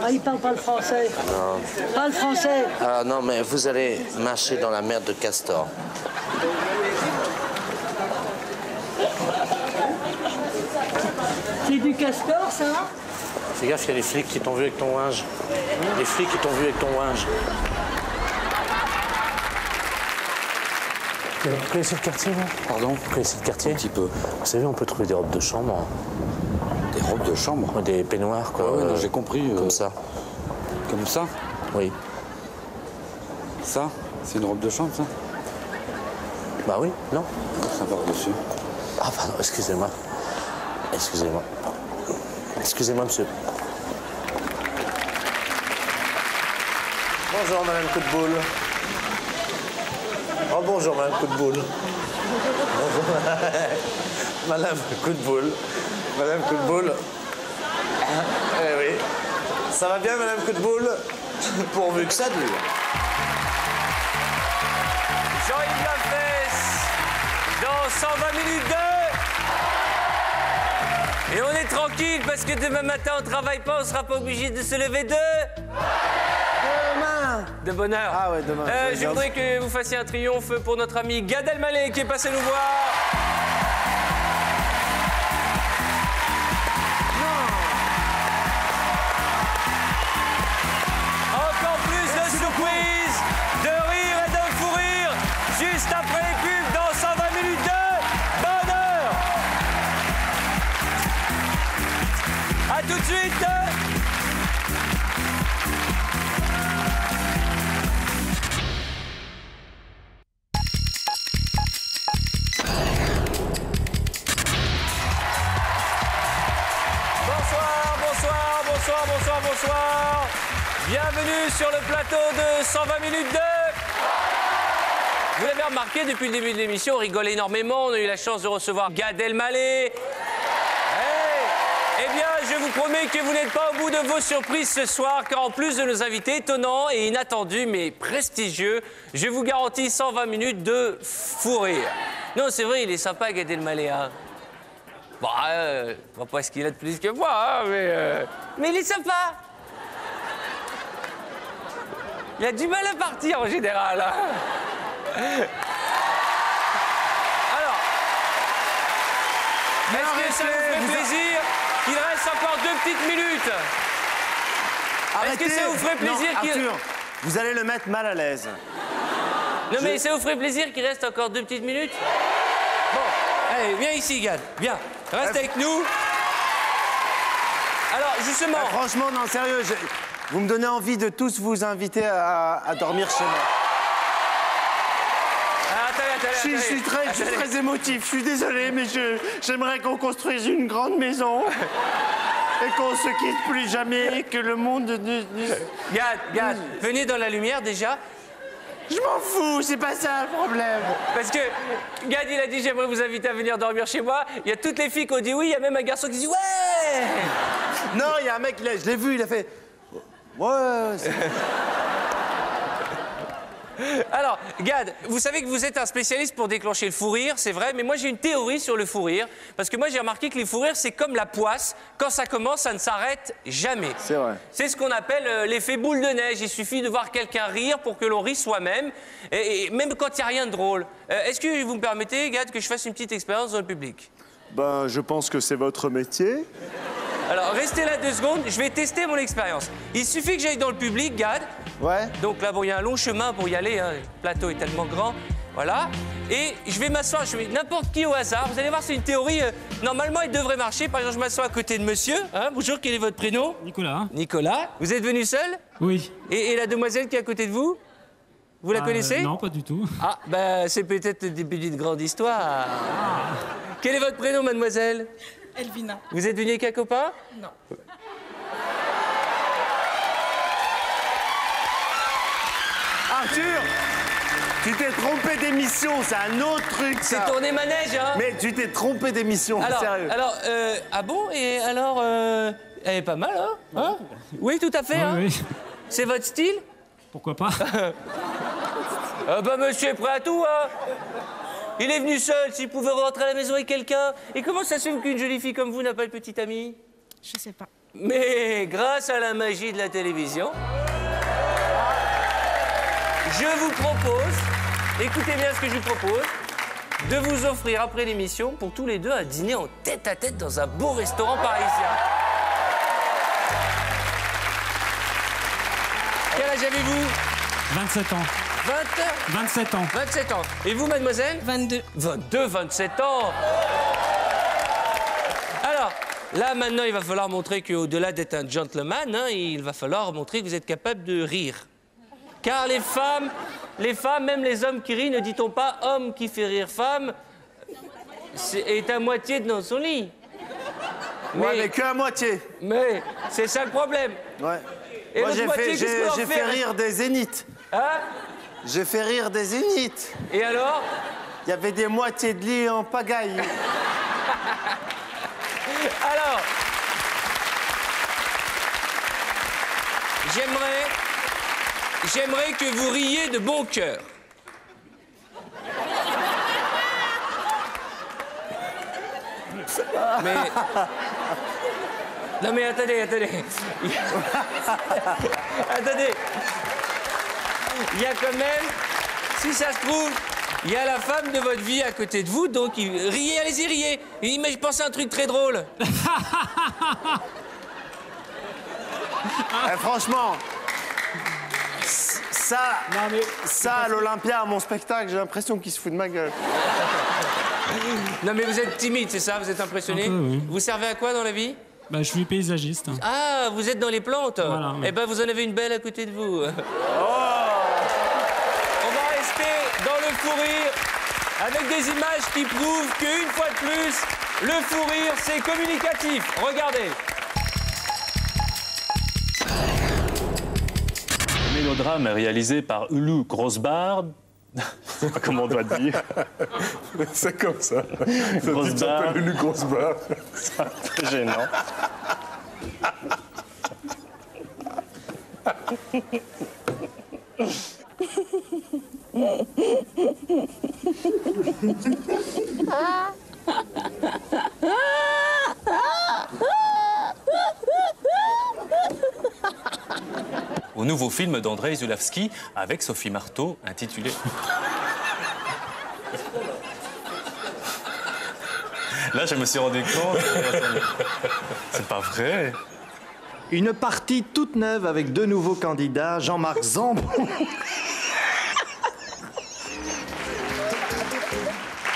Ah, il parle pas le français. Non. Pas le français. Ah non, mais vous allez marcher dans la merde de Castor. C'est du Castor, ça? Fais gaffe, il y a les flics qui t'ont vu avec ton linge. Les flics qui t'ont vu avec ton linge. Vous connaissez le quartier, là? Pardon? Vous connaissez le quartier? Un petit peu. Vous savez, on peut trouver des robes de chambre. Des robes de chambre? Des peignoirs, quoi. Ouais, non, j'ai compris. Comme ça. Comme ça? Oui. Ça? C'est une robe de chambre, ça? Bah oui, non? Ça va dessus. Ah, pardon, excusez-moi. Excusez-moi. Excusez-moi, monsieur. Bonjour, madame Coup de boule. Oh, bonjour, madame Coup de boule. Bonjour. Madame Coup de boule. Madame Coup de boule. Eh oui. Ça va bien, madame Coup de boule? Pourvu que ça dure. Jean-Yves Lafesse, dans 120 minutes de... Et on est tranquille parce que demain matin on travaille pas, on sera pas obligé de se lever de... Demain. De bonne heure. Ah ouais, demain. Je voudrais que vous fassiez un triomphe pour notre ami Gad Elmaleh qui est passé nous voir. Encore plus de surprises, de rire et de fou rire, juste après les pubs dans 120 minutes de bonheur. A tout de suite. Bonsoir. Bienvenue sur le plateau de 120 minutes de... Vous l'avez remarqué, depuis le début de l'émission, on rigole énormément. On a eu la chance de recevoir Gad Elmaleh. Eh bien, je vous promets que vous n'êtes pas au bout de vos surprises ce soir, car en plus de nos invités étonnants et inattendus, mais prestigieux, je vous garantis 120 minutes de fou rire. Non, c'est vrai, il est sympa, Gad Elmaleh. Hein. Bon, on va pas ce qu'il a de plus que moi, hein, mais il est sympa. Il a du mal à partir en général. Hein. Alors, est-ce que ça vous fait plaisir qu'il reste encore 2 petites minutes? Est-ce que ça vous ferait plaisir qu'il... Arthur, vous allez le mettre mal à l'aise. Non, mais ça vous ferait plaisir qu'il reste encore 2 petites minutes? Bon, allez, viens ici, Gad. Viens, reste avec nous. Alors, justement... franchement, non, sérieux, vous me donnez envie de tous vous inviter à dormir chez moi. Attendez. Je suis très émotif, je suis désolé, mais j'aimerais qu'on construise une grande maison et qu'on se quitte plus jamais, que le monde... Gad, venez dans la lumière déjà. Je m'en fous, c'est pas ça le problème. Parce que Gad, il a dit j'aimerais vous inviter à venir dormir chez moi. Il y a toutes les filles qui ont dit oui, il y a même un garçon qui dit ouais. Non, il y a un mec, je l'ai vu, il a fait... Ouais, c'est... Alors, Gad, vous savez que vous êtes un spécialiste pour déclencher le fou rire, c'est vrai, mais moi j'ai une théorie sur le fou rire, parce que moi j'ai remarqué que les fous rires, c'est comme la poisse, quand ça commence, ça ne s'arrête jamais. C'est vrai. C'est ce qu'on appelle l'effet boule de neige, il suffit de voir quelqu'un rire pour que l'on rit soi-même, et même quand il n'y a rien de drôle. Est-ce que vous me permettez, Gad, que je fasse une petite expérience dans le public? Ben, je pense que c'est votre métier. Alors, restez là 2 secondes, je vais tester mon expérience. Il suffit que j'aille dans le public, Gad. Ouais. Donc là, bon, il y a un long chemin pour y aller, hein. Le plateau est tellement grand. Voilà. Et je vais m'asseoir, je mets n'importe qui au hasard. Vous allez voir, c'est une théorie, normalement, elle devrait marcher. Par exemple, je m'assois à côté de monsieur. Hein. Bonjour, quel est votre prénom? Nicolas. Nicolas. Vous êtes venu seul? Oui. Et la demoiselle qui est à côté de vous? Vous la connaissez? Non, pas du tout. Ah, ben, c'est peut-être le début d'une grande histoire. Quel est votre prénom, mademoiselle? Elvina. Vous êtes venu avec un copain? Non. Arthur, tu t'es trompé d'émission, c'est un autre truc, ça. C'est tourné manège, hein? Mais tu t'es trompé d'émission, sérieux. Alors, ah bon? Et alors, elle est pas mal, hein? Oui, tout à fait, hein? Oui. C'est votre style? Pourquoi pas? Ah bah, monsieur est prêt à tout, hein? Il est venu seul, s'il pouvait rentrer à la maison avec quelqu'un. Et comment ça se fait qu'une jolie fille comme vous n'a pas de petit ami? Je sais pas. Mais grâce à la magie de la télévision, je vous propose, écoutez bien ce que je vous propose, de vous offrir après l'émission, pour tous les deux, un dîner en tête-à-tête dans un beau restaurant parisien. Quel âge avez-vous? 27 ans. 27 ans. 27 ans. Et vous, mademoiselle? 22. 22, 27 ans. Alors, là, maintenant, il va falloir montrer qu'au-delà d'être un gentleman, hein, il va falloir montrer que vous êtes capable de rire. Car les femmes, même les hommes qui rient, ne dit-on pas homme qui fait rire femme, est à moitié dans son lit. Mais que à moitié. Mais c'est ça le problème. Ouais. Et moi, l'autre moitié, qu'est-ce qu'on en j'ai fait rire des zéniths. Hein? J'ai fait rire des zéniths. Et alors? Il y avait des moitiés de lit en pagaille. Alors, j'aimerais que vous riez de bon cœur. Mais... Non mais attendez. Attendez. Il y a quand même, si ça se trouve, il y a la femme de votre vie à côté de vous, donc riez, allez-y, riez. Mais je pense à un truc très drôle. Franchement, ça, à l'Olympia, à mon spectacle, j'ai l'impression qu'il se fout de ma gueule. Non mais vous êtes timide, c'est ça? Vous êtes impressionné? Oui. Vous servez à quoi dans la vie? Bah, je suis paysagiste. Ah, vous êtes dans les plantes? Voilà, oui. Eh ben, vous en avez une belle à côté de vous. On va rester dans le fou rire avec des images qui prouvent qu'une fois de plus, le fou rire, c'est communicatif. Regardez. Le mélodrame est réalisé par Ulu Grosbard, Je sais pas comment on doit dire. C'est comme ça. Grosse Ça barre. s'appelle une grosse barre. C'est un peu gênant. Au nouveau film d'Andrzej Zulawski avec Sophie Marceau intitulé... Là, je me suis rendu compte... C'est pas vrai. Une partie toute neuve avec deux nouveaux candidats, Jean-Marc Zambon.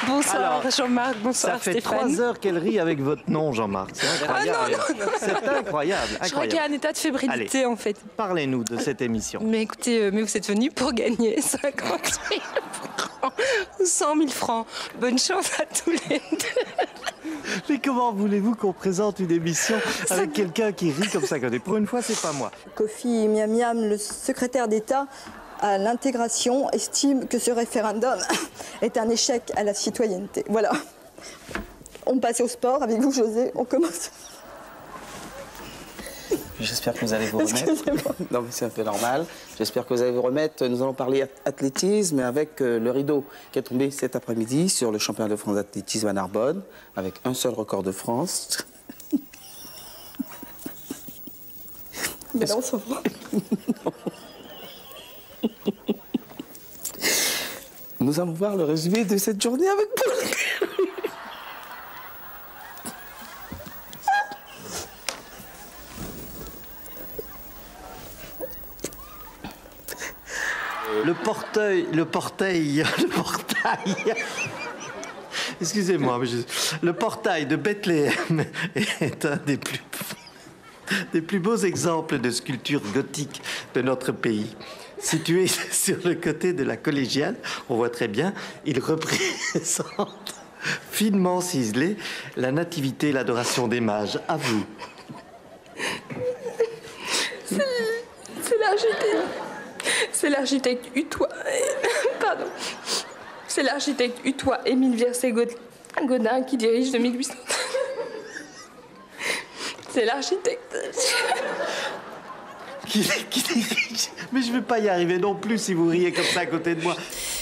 Bonsoir Jean-Marc, bonsoir Ça fait Stéphane. 3 heures qu'elle rit avec votre nom, Jean-Marc. C'est incroyable. Ah non. C'est incroyable. Je crois qu'il y a un état de fébrilité Allez, en fait. Parlez-nous de cette émission. Mais écoutez, mais vous êtes venu pour gagner 50 000 francs ou 100 000 francs. Bonne chance à tous les deux. Mais comment voulez-vous qu'on présente une émission avec quelqu'un qui rit comme ça? Pour une fois, c'est pas moi. Kofi Miam Miam, le secrétaire d'État à l'intégration, estime que ce référendum est un échec à la citoyenneté. Voilà. On passe au sport avec vous, José. On commence. J'espère que vous allez vous remettre. Non, mais c'est un peu normal. J'espère que vous allez vous remettre. Nous allons parler athlétisme avec le rideau qui est tombé cet après-midi sur le championnat de France d'athlétisme à Narbonne, avec un seul record de France. Mais là, on s'en va. Nous allons voir le résumé de cette journée avec Paul. Le portail. Excusez-moi, mais le portail de Bethléem est un des plus beaux exemples de sculpture gothique de notre pays. Situé sur le côté de la collégiale, on voit très bien, il représente finement ciselé la nativité et l'adoration des mages. À vous. C'est l'architecte Utois. Pardon. C'est l'architecte Utois Émile Vercé-Godin qui dirige de 1800. C'est l'architecte. Qui dirige. Mais je ne vais pas y arriver non plus si vous riez comme ça à côté de moi.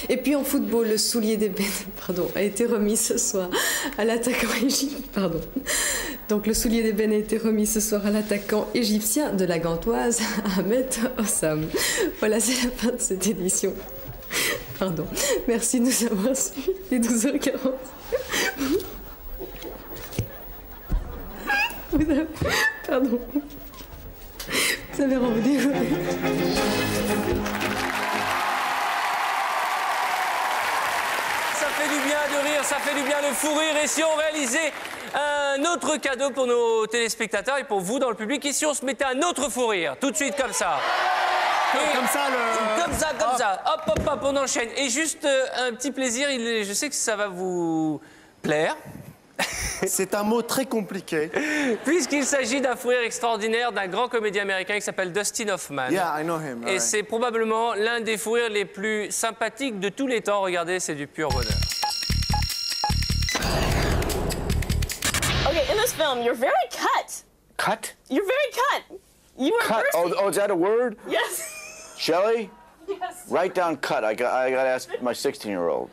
Et puis en football, le soulier d'ébène a été remis ce soir à l'attaquant égyptien. Donc le soulier d'ébène a été remis ce soir à l'attaquant égyptien de la Gantoise, Ahmed Hossam. Voilà, c'est la fin de cette édition. Merci de nous avoir suivis. Les 12h40. Pardon. Vous avez rendu. Ça fait du bien de rire, ça fait du bien de fou rire. Et si on réalisait un autre cadeau pour nos téléspectateurs et pour vous dans le public, et si on se mettait un autre fou rire, tout de suite comme ça. Et comme ça, comme ça. Hop, hop, hop, on enchaîne. Et juste un petit plaisir, je sais que ça va vous plaire. C'est un mot très compliqué. Puisqu'il s'agit d'un fou rire extraordinaire d'un grand comédien américain qui s'appelle Dustin Hoffman. Yeah, I know him. Et c'est probablement l'un des fous rires les plus sympathiques de tous les temps. Regardez, c'est du pur bonheur. Okay, in this film, you're very cut. Cut? You're very cut. You were Cut? Oh, is that a word? Yes. Shelley? Yes. Write down cut. I got to ask my 16-year-old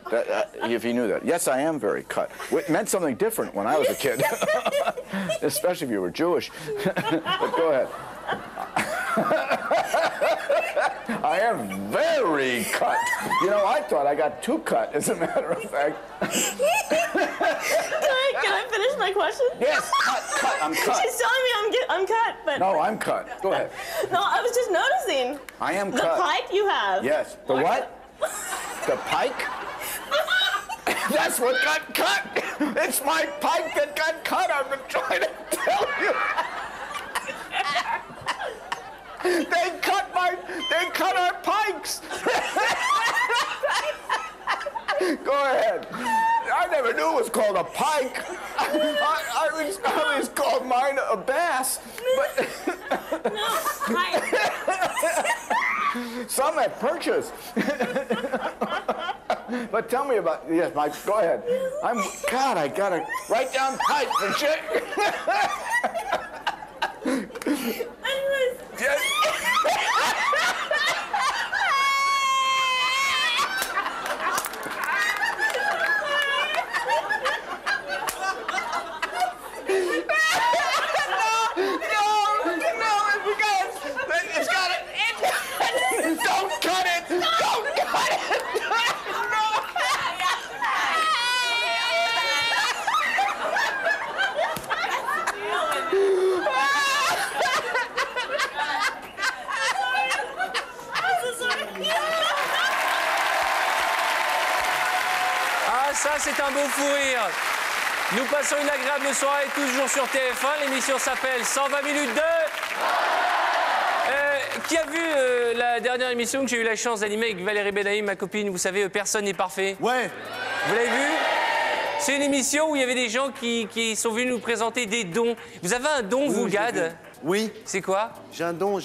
if he knew that. Yes, I am very cut. It meant something different when I was a kid, especially if you were Jewish. But go ahead. I am very cut. You know, I thought I got too cut, as a matter of fact. Can I finish my question? Yes, cut. I'm cut. She's telling me I'm cut, but... No, I'm cut. Go ahead. No, I was just noticing. I am the cut. The pike you have. Yes. The what? The pike? That's what got cut. It's my pike that got cut. I've been trying to tell you. They cut our pikes. Go ahead. I never knew it was called a pike. I always called mine a bass. But no, pike. Some have perches. But tell me about, yes, Mike, go ahead. God, I gotta write down type for shit. Ça, c'est un beau fou rire. Nous passons une agréable soirée, toujours sur TF1. L'émission s'appelle 120 minutes de... qui a vu la dernière émission que j'ai eu la chance d'animer avec Valérie Benaïm, ma copine, vous savez, Personne n'est parfait. Ouais. Vous l'avez vu? C'est une émission où il y avait des gens qui sont venus nous présenter des dons. Vous avez un don, vous, Gad? Oui. C'est quoi? J'ai un don,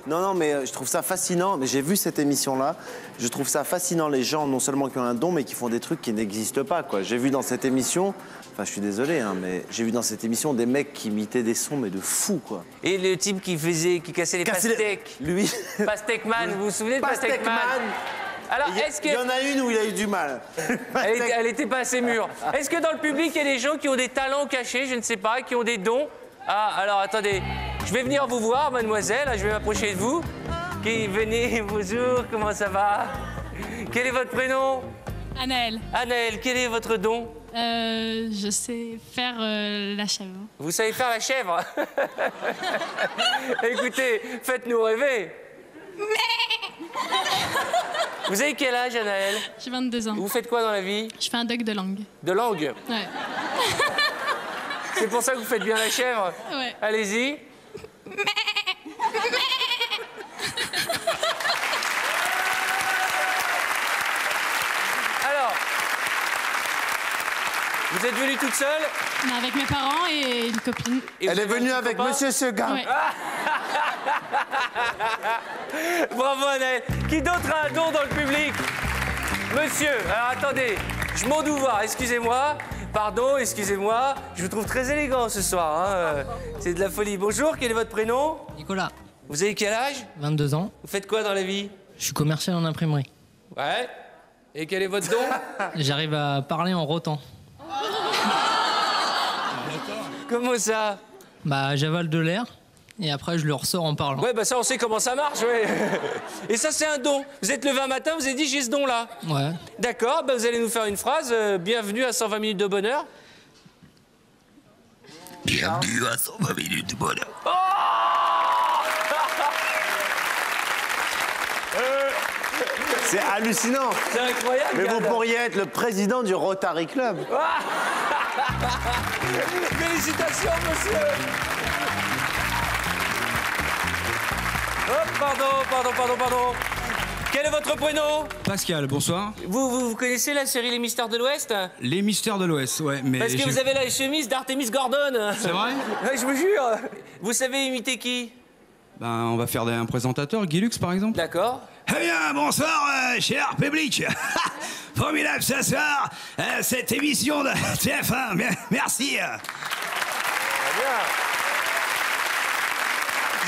Non, mais je trouve ça fascinant. Mais j'ai vu cette émission-là. Je trouve ça fascinant, les gens, non seulement qui ont un don, mais qui font des trucs qui n'existent pas, quoi. J'ai vu dans cette émission... Enfin, je suis désolé, hein, mais j'ai vu dans cette émission des mecs qui imitaient des sons, mais de fous, quoi. Et le type qui cassait les pastèques. Lui. Pastèque-man, vous vous souvenez de Pastèque-man? Alors, est-ce que... Il y en a une où il a eu du mal. Elle était pas assez mûre. Est-ce que dans le public, il y a des gens qui ont des talents cachés, je ne sais pas, qui ont des dons? Ah, alors, attendez. Je vais venir vous voir, mademoiselle. Je vais m'approcher de vous. Venez, bonjour, comment ça va? Quel est votre prénom? Anaël. Anaël, quel est votre don? Je sais faire la chèvre. Vous savez faire la chèvre? Écoutez, faites-nous rêver. Vous avez quel âge, Anaël? J'ai 22 ans. Vous faites quoi dans la vie? Je fais un doc de langue. De langue? Ouais. C'est pour ça que vous faites bien la chèvre? Ouais. Allez-y. Alors, vous êtes venue toute seule? Non, avec mes parents et une copine. Et elle est venue avec Monsieur Seguin. Ouais. Bravo, Anaël. Qui d'autre a un don dans le public? Monsieur, alors attendez, je m'en dois voir, excusez-moi. Pardon, excusez-moi. Je vous trouve très élégant ce soir. Hein. C'est de la folie. Bonjour, quel est votre prénom? Nicolas. Vous avez quel âge? 22 ans. Vous faites quoi dans la vie? Je suis commercial en imprimerie. Ouais. Et quel est votre don? J'arrive à parler en rotant. Comment ça? Bah, j'avale de l'air et après je le ressors en parlant. Ouais, bah ça, on sait comment ça marche, ouais. Et ça, c'est un don. Vous êtes levé un matin, vous avez dit, j'ai ce don-là. Ouais. D'accord, bah vous allez nous faire une phrase. Bienvenue à 120 minutes de bonheur. Bienvenue à 120 minutes de bonheur. Oh C'est hallucinant. C'est incroyable. Mais vous Gad. pourriez être le président du Rotary Club. Félicitations, monsieur. Oh, pardon. Quel est votre prénom? Pascal, bonsoir. Vous connaissez la série Les Mystères de l'Ouest? Les Mystères de l'Ouest, ouais, mais... Parce que vous avez la chemise d'Artemis Gordon. C'est vrai? Ouais, je vous jure. Vous savez imiter qui? Ben, on va faire un présentateur, Guy Lux, par exemple. D'accord. Eh bien, bonsoir, cher public. Formidable ce soir, cette émission de TF1. Merci. Très bien.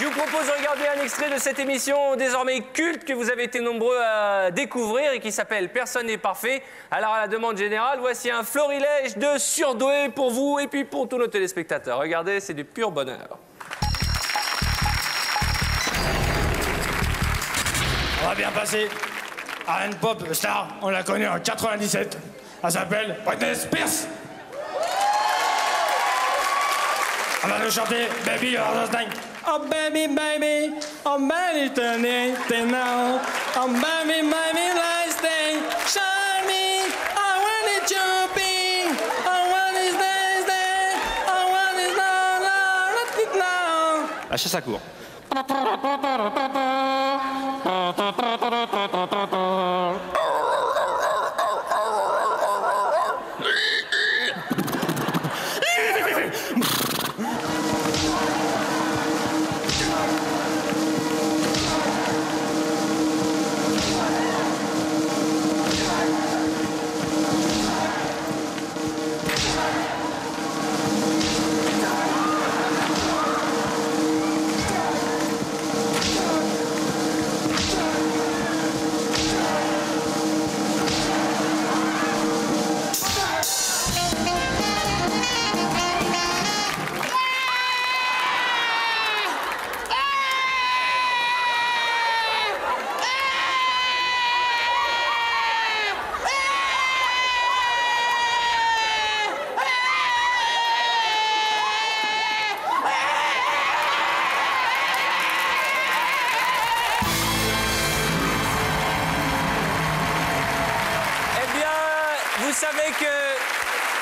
Je vous propose de regarder un extrait de cette émission désormais culte que vous avez été nombreux à découvrir et qui s'appelle Personne n'est parfait. Alors, à la demande générale, voici un florilège de surdoués pour vous et puis pour tous nos téléspectateurs. Regardez, c'est du pur bonheur. On va bien passer à une pop star, on l'a connue en 97. Elle s'appelle Britney Spears. On va nous chanter Baby You're the Thing. Oh baby, baby, oh baby, tonight, now. Oh baby, baby, last day, shine me. I want it to be. I want it day. I want it now. La chasse à court.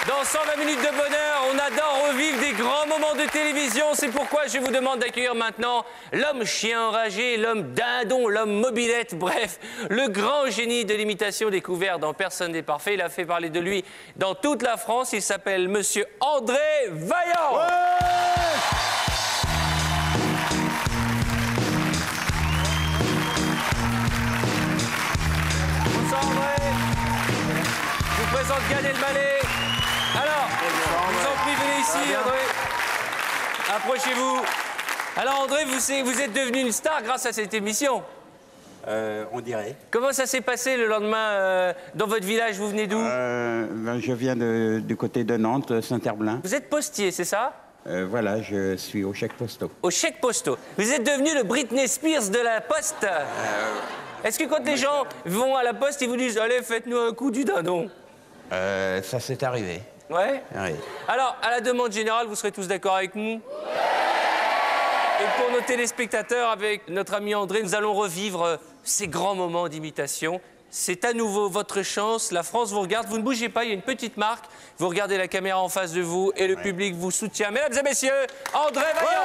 Dans 120 minutes de bonheur, on adore revivre des grands moments de télévision. C'est pourquoi je vous demande d'accueillir maintenant l'homme chien enragé, l'homme dindon, l'homme mobilette, bref, le grand génie de l'imitation découvert dans Personne n'est parfait. Il a fait parler de lui dans toute la France. Il s'appelle Monsieur André Vaillant. Bonsoir André. Je vous présente Gad Elmaleh. Alors, je vous en prie, venez ici, André. Approchez-vous. Alors, André, vous êtes devenu une star grâce à cette émission. On dirait. Comment ça s'est passé le lendemain dans votre village? Vous venez d'où? Je viens du côté de Nantes, Saint-Herblain. Vous êtes postier, c'est ça? Voilà, je suis au chèque postaux. Au chèque postaux. Vous êtes devenu le Britney Spears de la poste. Est-ce que quand les gens vont à la poste, ils vous disent « Allez, faites-nous un coup du dindon » Ça s'est arrivé. Ouais? Oui. Alors, à la demande générale, vous serez tous d'accord avec nous? Et pour nos téléspectateurs, avec notre ami André, nous allons revivre ces grands moments d'imitation. C'est à nouveau votre chance. La France vous regarde. Vous ne bougez pas, il y a une petite marque. Vous regardez la caméra en face de vous et le public vous soutient. Mesdames et messieurs, André Vaillant.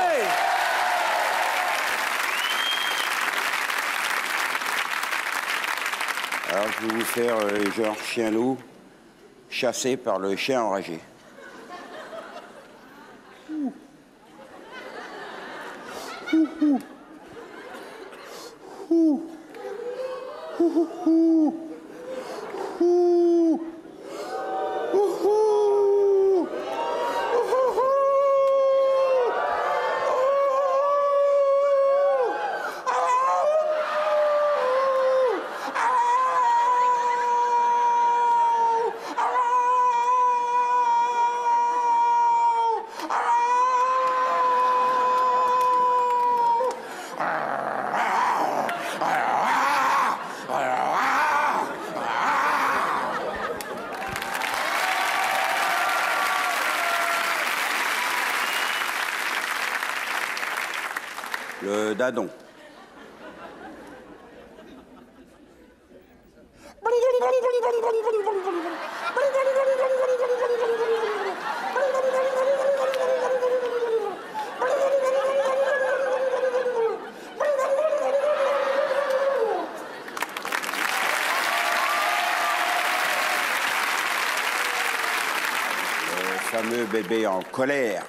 Alors, je vais vous faire genre chien-loup chassé par le chien enragé. Le dindon. Le fameux bébé en colère.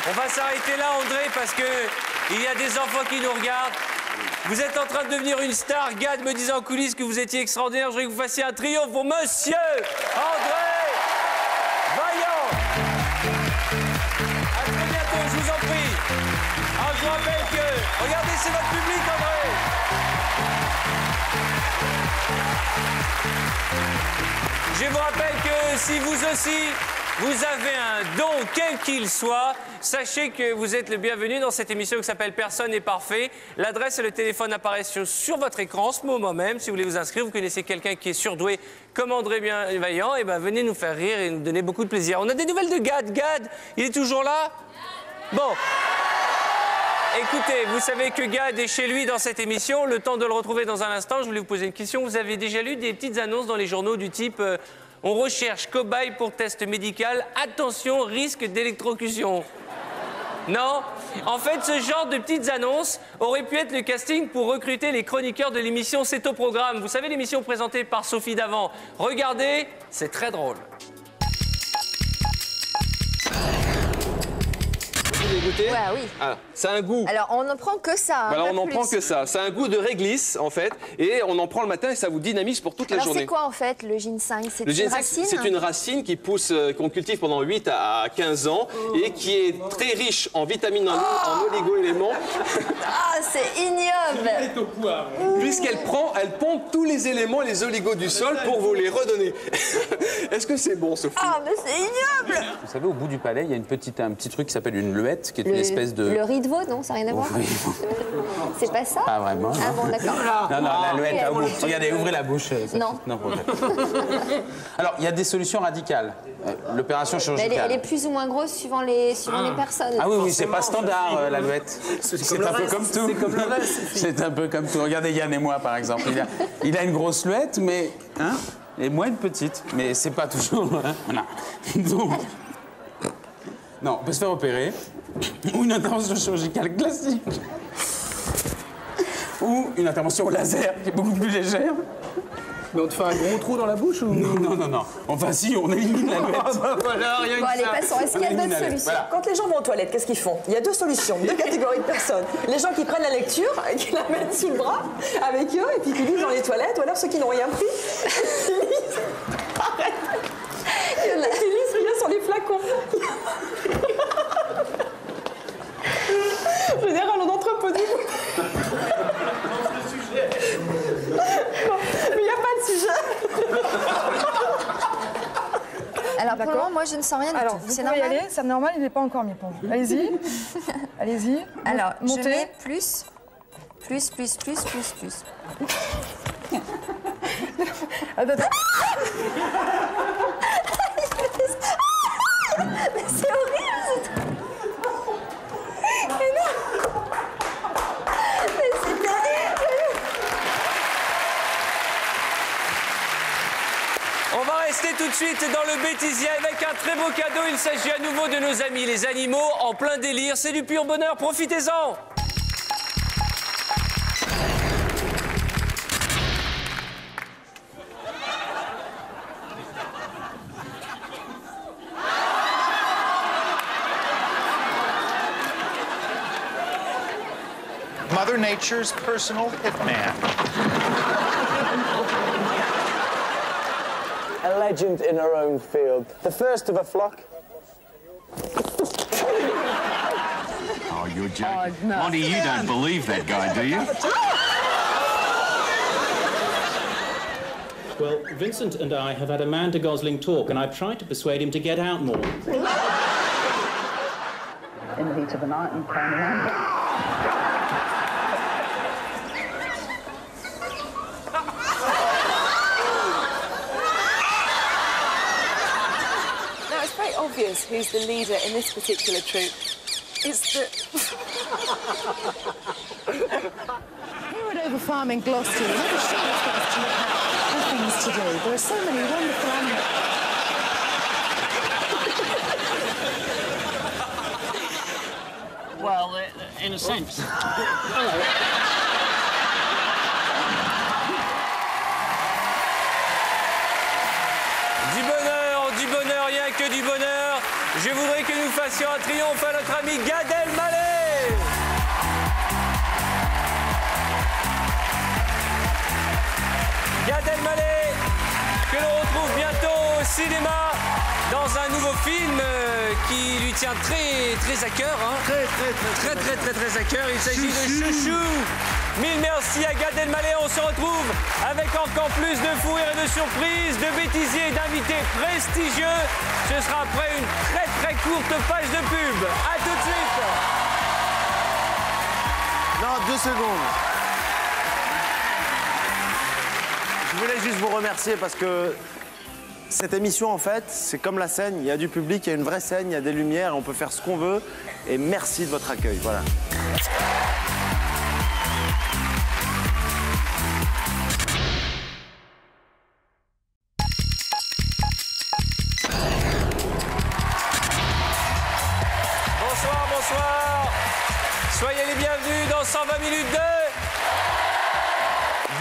On va s'arrêter là, André, parce que il y a des enfants qui nous regardent. Vous êtes en train de devenir une star. Gad me disait en coulisses que vous étiez extraordinaire. Je voudrais que vous fassiez un triomphe pour Monsieur André Vaillant. À très bientôt, je vous en prie. Alors, je vous rappelle que... Regardez, c'est votre public, André. Je vous rappelle que si vous aussi... vous avez un don, quel qu'il soit, sachez que vous êtes le bienvenu dans cette émission qui s'appelle Personne n'est parfait. L'adresse et le téléphone apparaissent sur votre écran en ce moment même. Si vous voulez vous inscrire, vous connaissez quelqu'un qui est surdoué comme André Vaillant, et ben venez nous faire rire et nous donner beaucoup de plaisir. On a des nouvelles de Gad. Gad, il est toujours là? Bon. Écoutez, vous savez que Gad est chez lui dans cette émission. Le temps de le retrouver dans un instant, je voulais vous poser une question. Vous avez déjà lu des petites annonces dans les journaux du type... on recherche cobaye pour test médical. Attention, risque d'électrocution. Non? En fait, ce genre de petites annonces aurait pu être le casting pour recruter les chroniqueurs de l'émission C'est au programme. Vous savez, l'émission présentée par Sophie Davant. Regardez, c'est très drôle. voulez goûter? Ouais, oui. Ah, ça a un goût. Alors, on ne prend que ça. Voilà, pas on n'en plus. prend que ça. Ça a un goût de réglisse, en fait. Et on en prend le matin et ça vous dynamise pour toute la Alors, journée. c'est quoi, en fait, le ginseng? C'est Le une ginseng, racine? c'est une racine qui pousse, qu'on cultive pendant 8 à 15 ans et qui est très riche en vitamines, en oligo-éléments. Ah, c'est ignoble. Puisqu'elle elle pompe tous les éléments, les oligos du sol pour vous les redonner. Est-ce que c'est bon, Sophie? Ah, mais c'est ignoble. Vous savez, au bout du palais, il y a un petit truc qui s'appelle une luette, qui est une espèce de... Le riz de veau, non? Ça n'a rien à voir? Oui. C'est pas ça? Pas vraiment. Ah bon, d'accord. Non, la luette, Ok. là, au bout. Regardez, ouvrez la bouche. Non. Non, alors, il y a des solutions radicales. L'opération Mais chirurgicale. elle est plus ou moins grosse suivant les personnes. Ah oui, c'est pas standard, la luette. C'est un peu comme tout. C'est un peu comme tout. Regardez Yann et moi, par exemple. Il a une grosse luette, mais... Hein, et moi, une petite. Mais c'est pas toujours... Hein, voilà. Donc... Non, on peut se faire opérer. Ou une intervention chirurgicale classique. Ou une intervention au laser, qui est beaucoup plus légère. Mais on te fait un gros trou dans la bouche ou... Non. Enfin, si, on élimine la luette. Voilà, rien Bon, que allez, ça. passons. Est-ce qu'il y a d'autres solutions? Voilà. Quand les gens vont aux toilettes, qu'est-ce qu'ils font? Il y a deux solutions, deux catégories de personnes. Les gens qui prennent la lecture et qui la mettent sous le bras avec eux et puis qui lisent dans les toilettes, ou alors ceux qui n'ont rien pris, qui lisent. Arrête. Qui lisent rien sur les flacons. Général, on entrepose. Mais il n'y a pas de sujet. Alors, pour le moment, moi, je ne sens rien du Alors, tout. vous C'est pouvez y normal? aller, c'est normal, il n'est pas encore mis pour vous. Allez-y. Allez-y. Alors, montez. je mets plus. Attends. Mais c'est horrible, ce truc. Mais non. Mais c'est terrible. On va rester tout de suite dans le bêtisier avec un très beau cadeau. Il s'agit à nouveau de nos amis les animaux en plein délire. C'est du pur bonheur, profitez-en. Mother Nature's personal hitman. A legend in her own field. The first of a flock. Oh, you're joking. Oh, no. Monty, you don't believe that guy, do you? Well, Vincent and I have had Amanda Gosling talk, and I've tried to persuade him to get out more. In the heat of the night and came around. Now, it's very obvious who's the leader in this particular troop. It's the... Here at Over Farm in Gloucester, another shepherd's got to have things to do. There are so many wonderful animals. Well, in a sense. Hello. Du bonheur, rien que du bonheur. Je voudrais que nous fassions un triomphe à notre ami Gad Elmaleh. Gad Elmaleh, que l'on retrouve bientôt au cinéma dans un nouveau film qui lui tient très à cœur. Hein. Très à cœur. Il s'agit de Chouchou. Mille merci à Gad Elmaleh. On se retrouve avec encore plus de fou rire et de surprises, de bêtisiers et d'invités prestigieux. Ce sera après une très courte page de pub. A tout de suite. Non, 2 secondes. Je voulais juste vous remercier parce que cette émission, en fait, c'est comme la scène. Il y a du public, il y a une vraie scène, il y a des lumières, on peut faire ce qu'on veut. Et merci de votre accueil. Voilà. Bonsoir. Soyez les bienvenus dans 120 minutes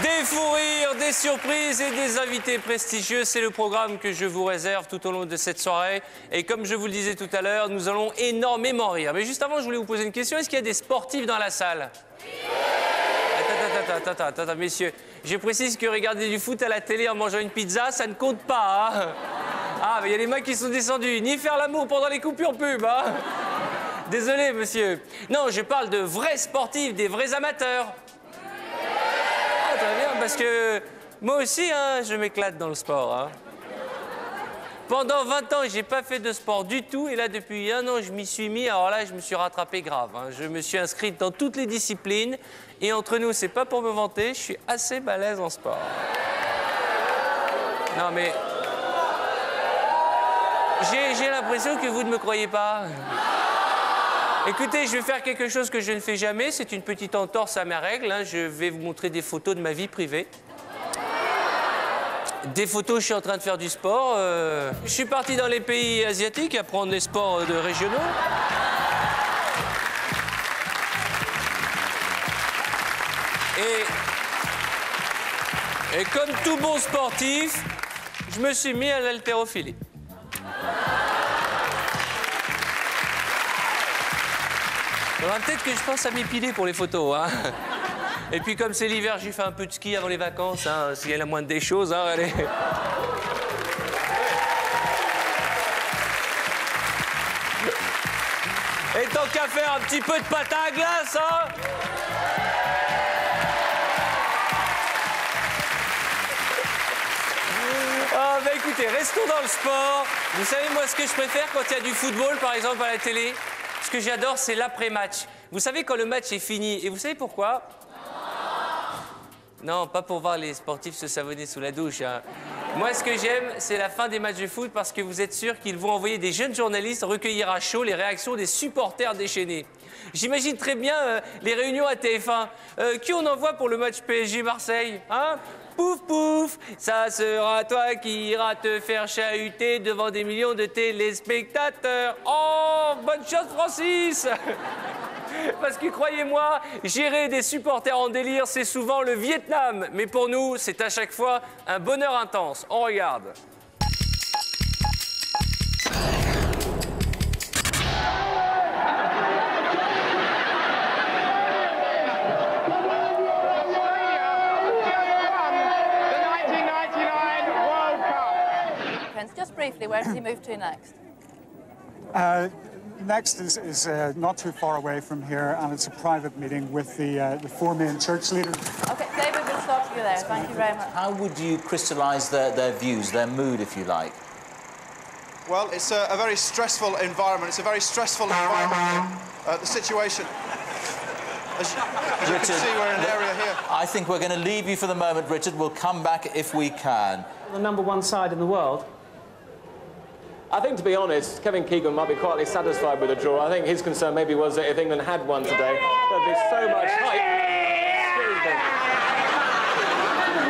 de Des fous rires, des surprises et des invités prestigieux, c'est le programme que je vous réserve tout au long de cette soirée. Et comme je vous le disais tout à l'heure, nous allons énormément rire. Mais juste avant, je voulais vous poser une question. Est-ce qu'il y a des sportifs dans la salle? Attends, messieurs. Je précise que regarder du foot à la télé en mangeant une pizza, ça ne compte pas. Hein. Ah, mais il y a les mains qui sont descendues. Ni faire l'amour pendant les coupures pub. Hein. Désolé, monsieur. Non, je parle de vrais sportifs, des vrais amateurs. Ah, très bien, parce que moi aussi, hein, je m'éclate dans le sport. Hein. Pendant 20 ans, j'ai pas fait de sport du tout. Et là, depuis 1 an, je m'y suis mis. Alors là, je me suis rattrapé grave. Hein. Je me suis inscrite dans toutes les disciplines. Et entre nous, c'est pas pour me vanter, je suis assez balèze en sport. Non, mais... J'ai l'impression que vous ne me croyez pas. Écoutez, je vais faire quelque chose que je ne fais jamais. C'est une petite entorse à ma règle. Hein. Je vais vous montrer des photos de ma vie privée. Des photos, je suis en train de faire du sport. Je suis parti dans les pays asiatiques apprendre les sports régionaux. Et comme tout bon sportif, je me suis mis à l'haltérophilie. Peut-être que je pense à m'épiler pour les photos. Hein. Et puis comme c'est l'hiver, j'ai fait un peu de ski avant les vacances. Hein, s'il y a la moindre des choses, hein, allez. Et tant qu'à faire un petit peu de pâte à glace, hein. Ah, bah écoutez, restons dans le sport. Vous savez, moi, ce que je préfère quand il y a du football, par exemple, à la télé, ce que j'adore, c'est l'après-match. Vous savez, quand le match est fini, et vous savez pourquoi? Non, pas pour voir les sportifs se savonner sous la douche. Hein. Moi, ce que j'aime, c'est la fin des matchs de foot parce que vous êtes sûr qu'ils vont envoyer des jeunes journalistes recueillir à chaud les réactions des supporters déchaînés. J'imagine très bien les réunions à TF1. Qui on envoie pour le match PSG-Marseille, hein? Pouf, pouf, ça sera toi qui iras te faire chahuter devant des millions de téléspectateurs. Oh, bonne chance, Francis. Parce que croyez-moi, gérer des supporters en délire, c'est souvent le Vietnam. Mais pour nous, c'est à chaque fois un bonheur intense. On regarde. Just briefly, where does he move to next? Next is not too far away from here, and it's a private meeting with the 4 main church leaders. Okay, David, we'll start you there. Thank you very much. How would you crystallise their views, their mood, if you like? Well, it's a very stressful environment. It's a very stressful environment. The situation. As you can see, we're in an area here. I think we're going to leave you for the moment, Richard. We'll come back if we can. The #1 side in the world. I think, to be honest, Kevin Keegan might be quietly satisfied with the draw. I think his concern maybe was that if England had won today, there'd be so much hype.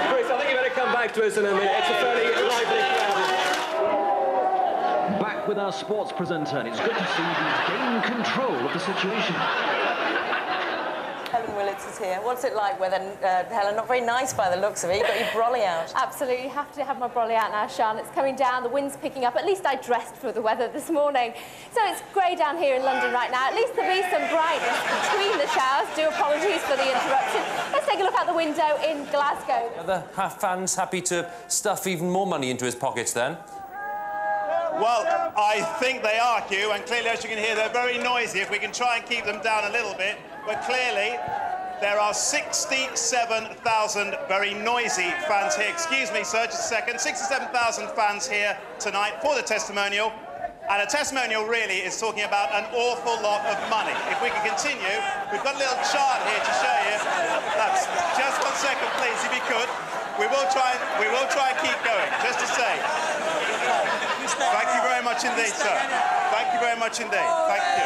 Chris, I think you better come back to us in a minute. It's a fairly lively crowd. Back with our sports presenter, and it's good to see he's gained control of the situation. Helen Willetts is here. What's it like with Helen? Not very nice by the looks of it. You've got your brolly out. Absolutely. Have to have my brolly out now, Sian. It's coming down. The wind's picking up. At least I dressed for the weather this morning. So it's grey down here in London right now. At least there'll be some brightness between the showers. Do apologies for the interruption. Let's take a look out the window in Glasgow. Are the fans happy to stuff even more money into his pockets then? Well, I think they are, Hugh, and clearly, as you can hear, they're very noisy. If we can try and keep them down a little bit, but clearly there are 67,000 very noisy fans here. Excuse me, sir, just a second. 67,000 fans here tonight for the testimonial. And a testimonial really is talking about an awful lot of money. If we can continue, we've got a little chart here to show you. That's just 1 second, please, if you could. We will try and keep going, just to say. Thank you very much indeed, sir. Thank you very much indeed. Thank you.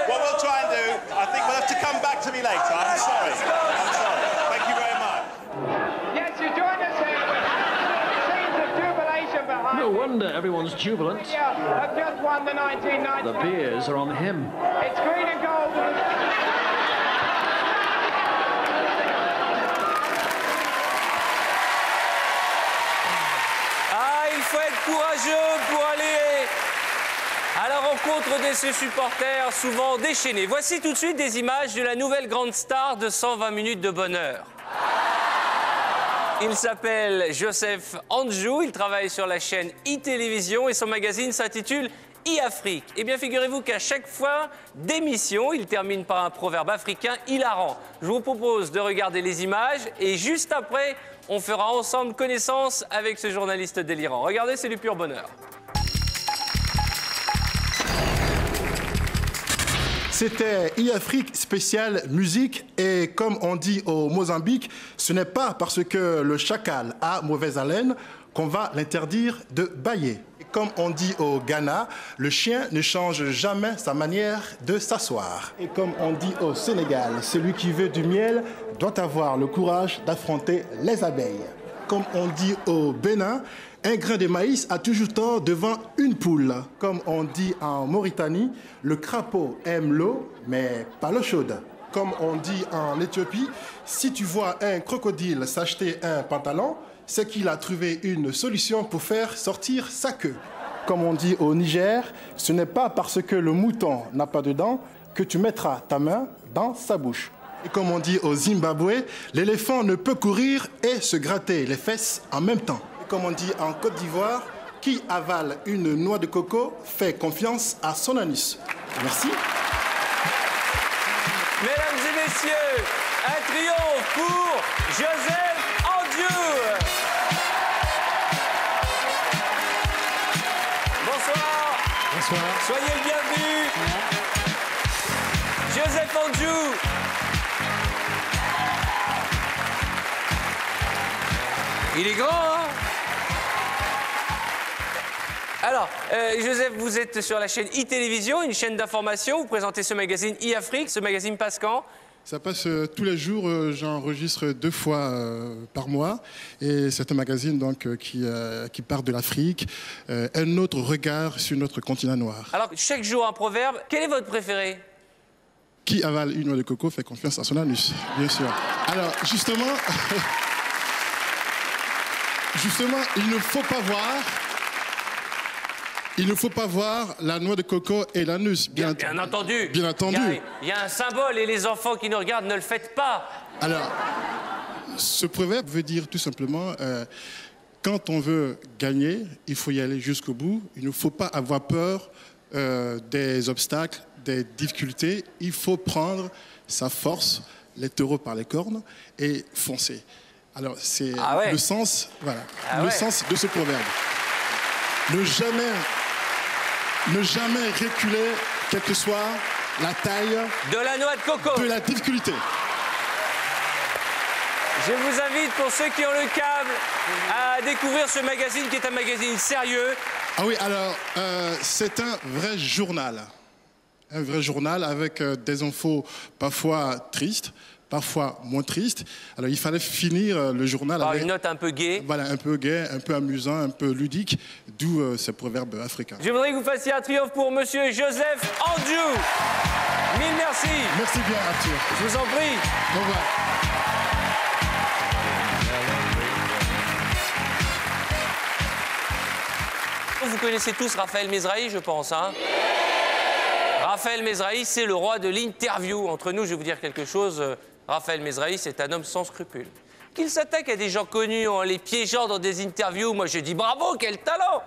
What we'll try and do, I think we'll have to come back to me later. I'm sorry. I'm sorry. Thank you very much. Yes, you join us here. Scenes of jubilation behind. No wonder everyone's jubilant. Yeah, have just won the 1990. The beers are on him. It's green and gold. Ah, il faut être courageux pour aller à la rencontre de ces supporters, souvent déchaînés. Voici tout de suite des images de la nouvelle grande star de 120 minutes de bonheur. Il s'appelle Joseph Anjou, il travaille sur la chaîne e-télévision et son magazine s'intitule e-Afrique. Eh bien, figurez-vous qu'à chaque fois d'émission, il termine par un proverbe africain hilarant. Je vous propose de regarder les images et juste après, on fera ensemble connaissance avec ce journaliste délirant. Regardez, c'est du pur bonheur. C'était e-Afrique spécial musique et comme on dit au Mozambique, ce n'est pas parce que le chacal a mauvaise haleine qu'on va l'interdire de bâiller. Et comme on dit au Ghana, le chien ne change jamais sa manière de s'asseoir. Et comme on dit au Sénégal, celui qui veut du miel doit avoir le courage d'affronter les abeilles. Comme on dit au Bénin, un grain de maïs a toujours tort devant une poule. Comme on dit en Mauritanie, le crapaud aime l'eau, mais pas l'eau chaude. Comme on dit en Éthiopie, si tu vois un crocodile s'acheter un pantalon, c'est qu'il a trouvé une solution pour faire sortir sa queue. Comme on dit au Niger, ce n'est pas parce que le mouton n'a pas de dents que tu mettras ta main dans sa bouche. Et comme on dit au Zimbabwe, l'éléphant ne peut courir et se gratter les fesses en même temps. Et comme on dit en Côte d'Ivoire, qui avale une noix de coco fait confiance à son anus. Merci. Mesdames et messieurs, un triomphe pour Joseph Anjou. Bonsoir. Bonsoir. Soyez le bienvenu. Joseph Anjou. Il est grand, hein? Alors, Joseph, vous êtes sur la chaîne e-télévision, une chaîne d'information. Vous présentez ce magazine e-Afrique. Ce magazine passe quand? Ça passe tous les jours, j'enregistre 2 fois par mois. Et c'est un magazine donc, qui part de l'Afrique, un autre regard sur notre continent noir. Alors, chaque jour un proverbe. Quel est votre préféré? Qui avale une noix de coco fait confiance à son anus, bien sûr. Alors, justement, il ne faut pas voir la noix de coco et l'anus. Bien entendu. Bien entendu. Il y a un symbole et les enfants qui nous regardent ne le faites pas. Alors, ce proverbe veut dire tout simplement, quand on veut gagner, il faut y aller jusqu'au bout. Il ne faut pas avoir peur des obstacles, des difficultés. Il faut prendre sa force, les taureaux par les cornes et foncer. Alors, c'est le sens, voilà, sens de ce proverbe. Ne jamais reculer, quelle que soit la taille de la noix de coco, de la difficulté. Je vous invite, pour ceux qui ont le câble, à découvrir ce magazine qui est un magazine sérieux. Ah oui, alors, c'est un vrai journal. Un vrai journal avec des infos parfois tristes, parfois moins tristes. Alors, il fallait finir le journal par avec une note un peu gaie. Voilà, un peu gaie, un peu amusant, un peu ludique, d'où ces proverbes africains. Je voudrais que vous fassiez un triomphe pour monsieur Joseph Anjou. Mille merci. Merci bien, Arthur. Je vous en prie. Au revoir. Vous connaissez tous Raphaël Mesrahi, je pense, hein? Raphaël Mesrahi, c'est le roi de l'interview. Entre nous, je vais vous dire quelque chose. Raphaël Mesrahi, c'est un homme sans scrupules. Qu'il s'attaque à des gens connus en les piégeant dans des interviews, moi je dis bravo, quel talent!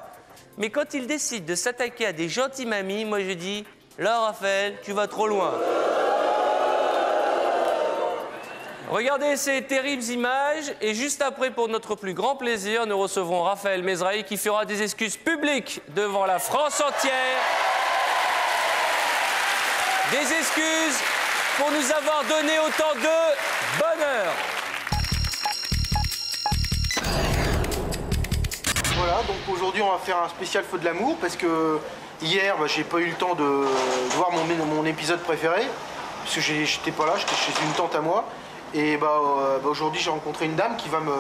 Mais quand il décide de s'attaquer à des gentilles mamies, moi je dis là, Raphaël, tu vas trop loin. Regardez ces terribles images et juste après, pour notre plus grand plaisir, nous recevrons Raphaël Mesrahi qui fera des excuses publiques devant la France entière. Des excuses pour nous avoir donné autant de bonheur. Voilà, donc aujourd'hui on va faire un spécial Feu de l'amour parce que hier j'ai pas eu le temps de voir mon épisode préféré parce que j'étais pas là, j'étais chez une tante à moi Et aujourd'hui, j'ai rencontré une dame qui va me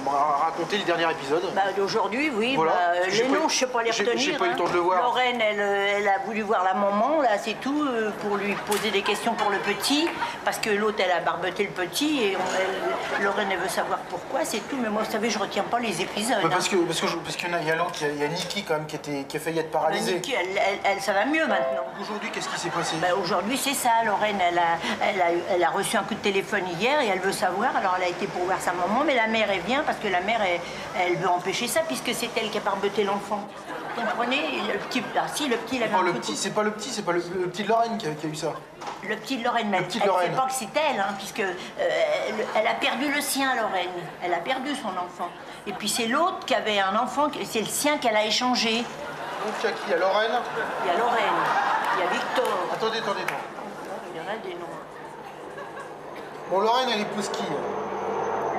raconter le dernier épisode. Aujourd'hui, oui. Voilà. Les noms, je ne sais pas les retenir. J'ai pas eu le temps de le voir. Lorraine, elle a voulu voir la maman, là, c'est tout, pour lui poser des questions pour le petit, parce que l'autre, elle a barboté le petit, et Lorraine, elle veut savoir pourquoi, c'est tout. Mais moi, vous savez, je retiens pas les épisodes. Parce qu'il y a l'autre, il y a Niki quand même qui a failli être paralysée. Niki, elle, ça va mieux maintenant. Aujourd'hui, qu'est-ce qui s'est passé? Aujourd'hui, c'est ça. Lorraine, elle a reçu un coup de téléphone hier et elle veut savoir. Alors, elle a été pour voir sa maman, mais la mère, elle vient parce que la mère, elle veut empêcher ça puisque c'est elle qui a barboté l'enfant. Vous comprenez? Le petit, le petit, il avait un coup. C'est pas le petit de Lorraine qui a eu ça. Le petit de Lorraine, mais elle ne sait pas que c'est elle, hein, puisque elle a perdu le sien, Lorraine. Elle a perdu son enfant. Et puis c'est l'autre qui avait un enfant, c'est le sien qu'elle a échangé. Donc il y a qui? Il y a Lorraine? Il y a Lorraine, il y a Victor. Attendez. Il y en a des noms. Bon, Lorraine, elle épouse qui?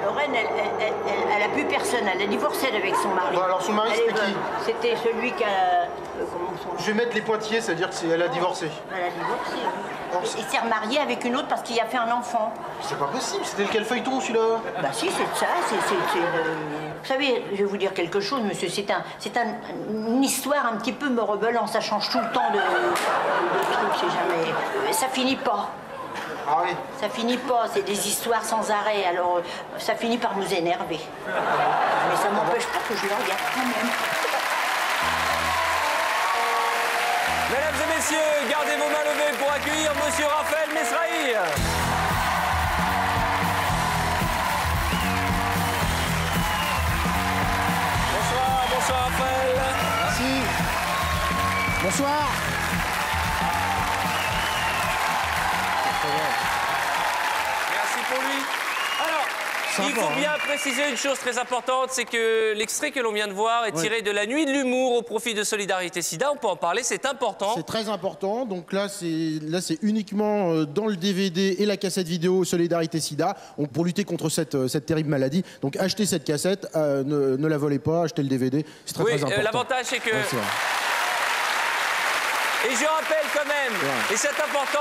Lorraine, elle a plus personne. Elle a divorcé avec son mari. Alors son mari, c'était qui? C'était celui qui a... Je vais mettre les pointillés, ça veut dire qu'elle a divorcé. Elle a divorcé, oui. Il s'est remarié avec une autre parce qu'il a fait un enfant. C'est pas possible, c'était lequel feuilleton celui-là? Bah si, c'est ça, Vous savez, je vais vous dire quelque chose, monsieur, c'est une histoire un petit peu me rebelant, ça change tout le temps de trucs, c'est jamais... Ça finit pas. Ah oui? Ça finit pas, c'est des histoires sans arrêt, alors ça finit par nous énerver. Mais ça m'empêche pas que je le regarde quand même. Mesdames et messieurs, gardez vos mains levées pour accueillir Monsieur Raphaël Mesrahi. Bonsoir Raphaël. Merci. Bonsoir. Merci pour lui. Alors, il faut bien préciser une chose très importante, c'est que l'extrait que l'on vient de voir est tiré de la Nuit de l'humour au profit de Solidarité Sida. On peut en parler, c'est important. C'est très important. Donc là, c'est uniquement dans le DVD et la cassette vidéo Solidarité Sida pour lutter contre cette terrible maladie. Donc achetez cette cassette, ne la volez pas, achetez le DVD. C'est très important. L'avantage, c'est que... Et je rappelle quand même, et c'est important,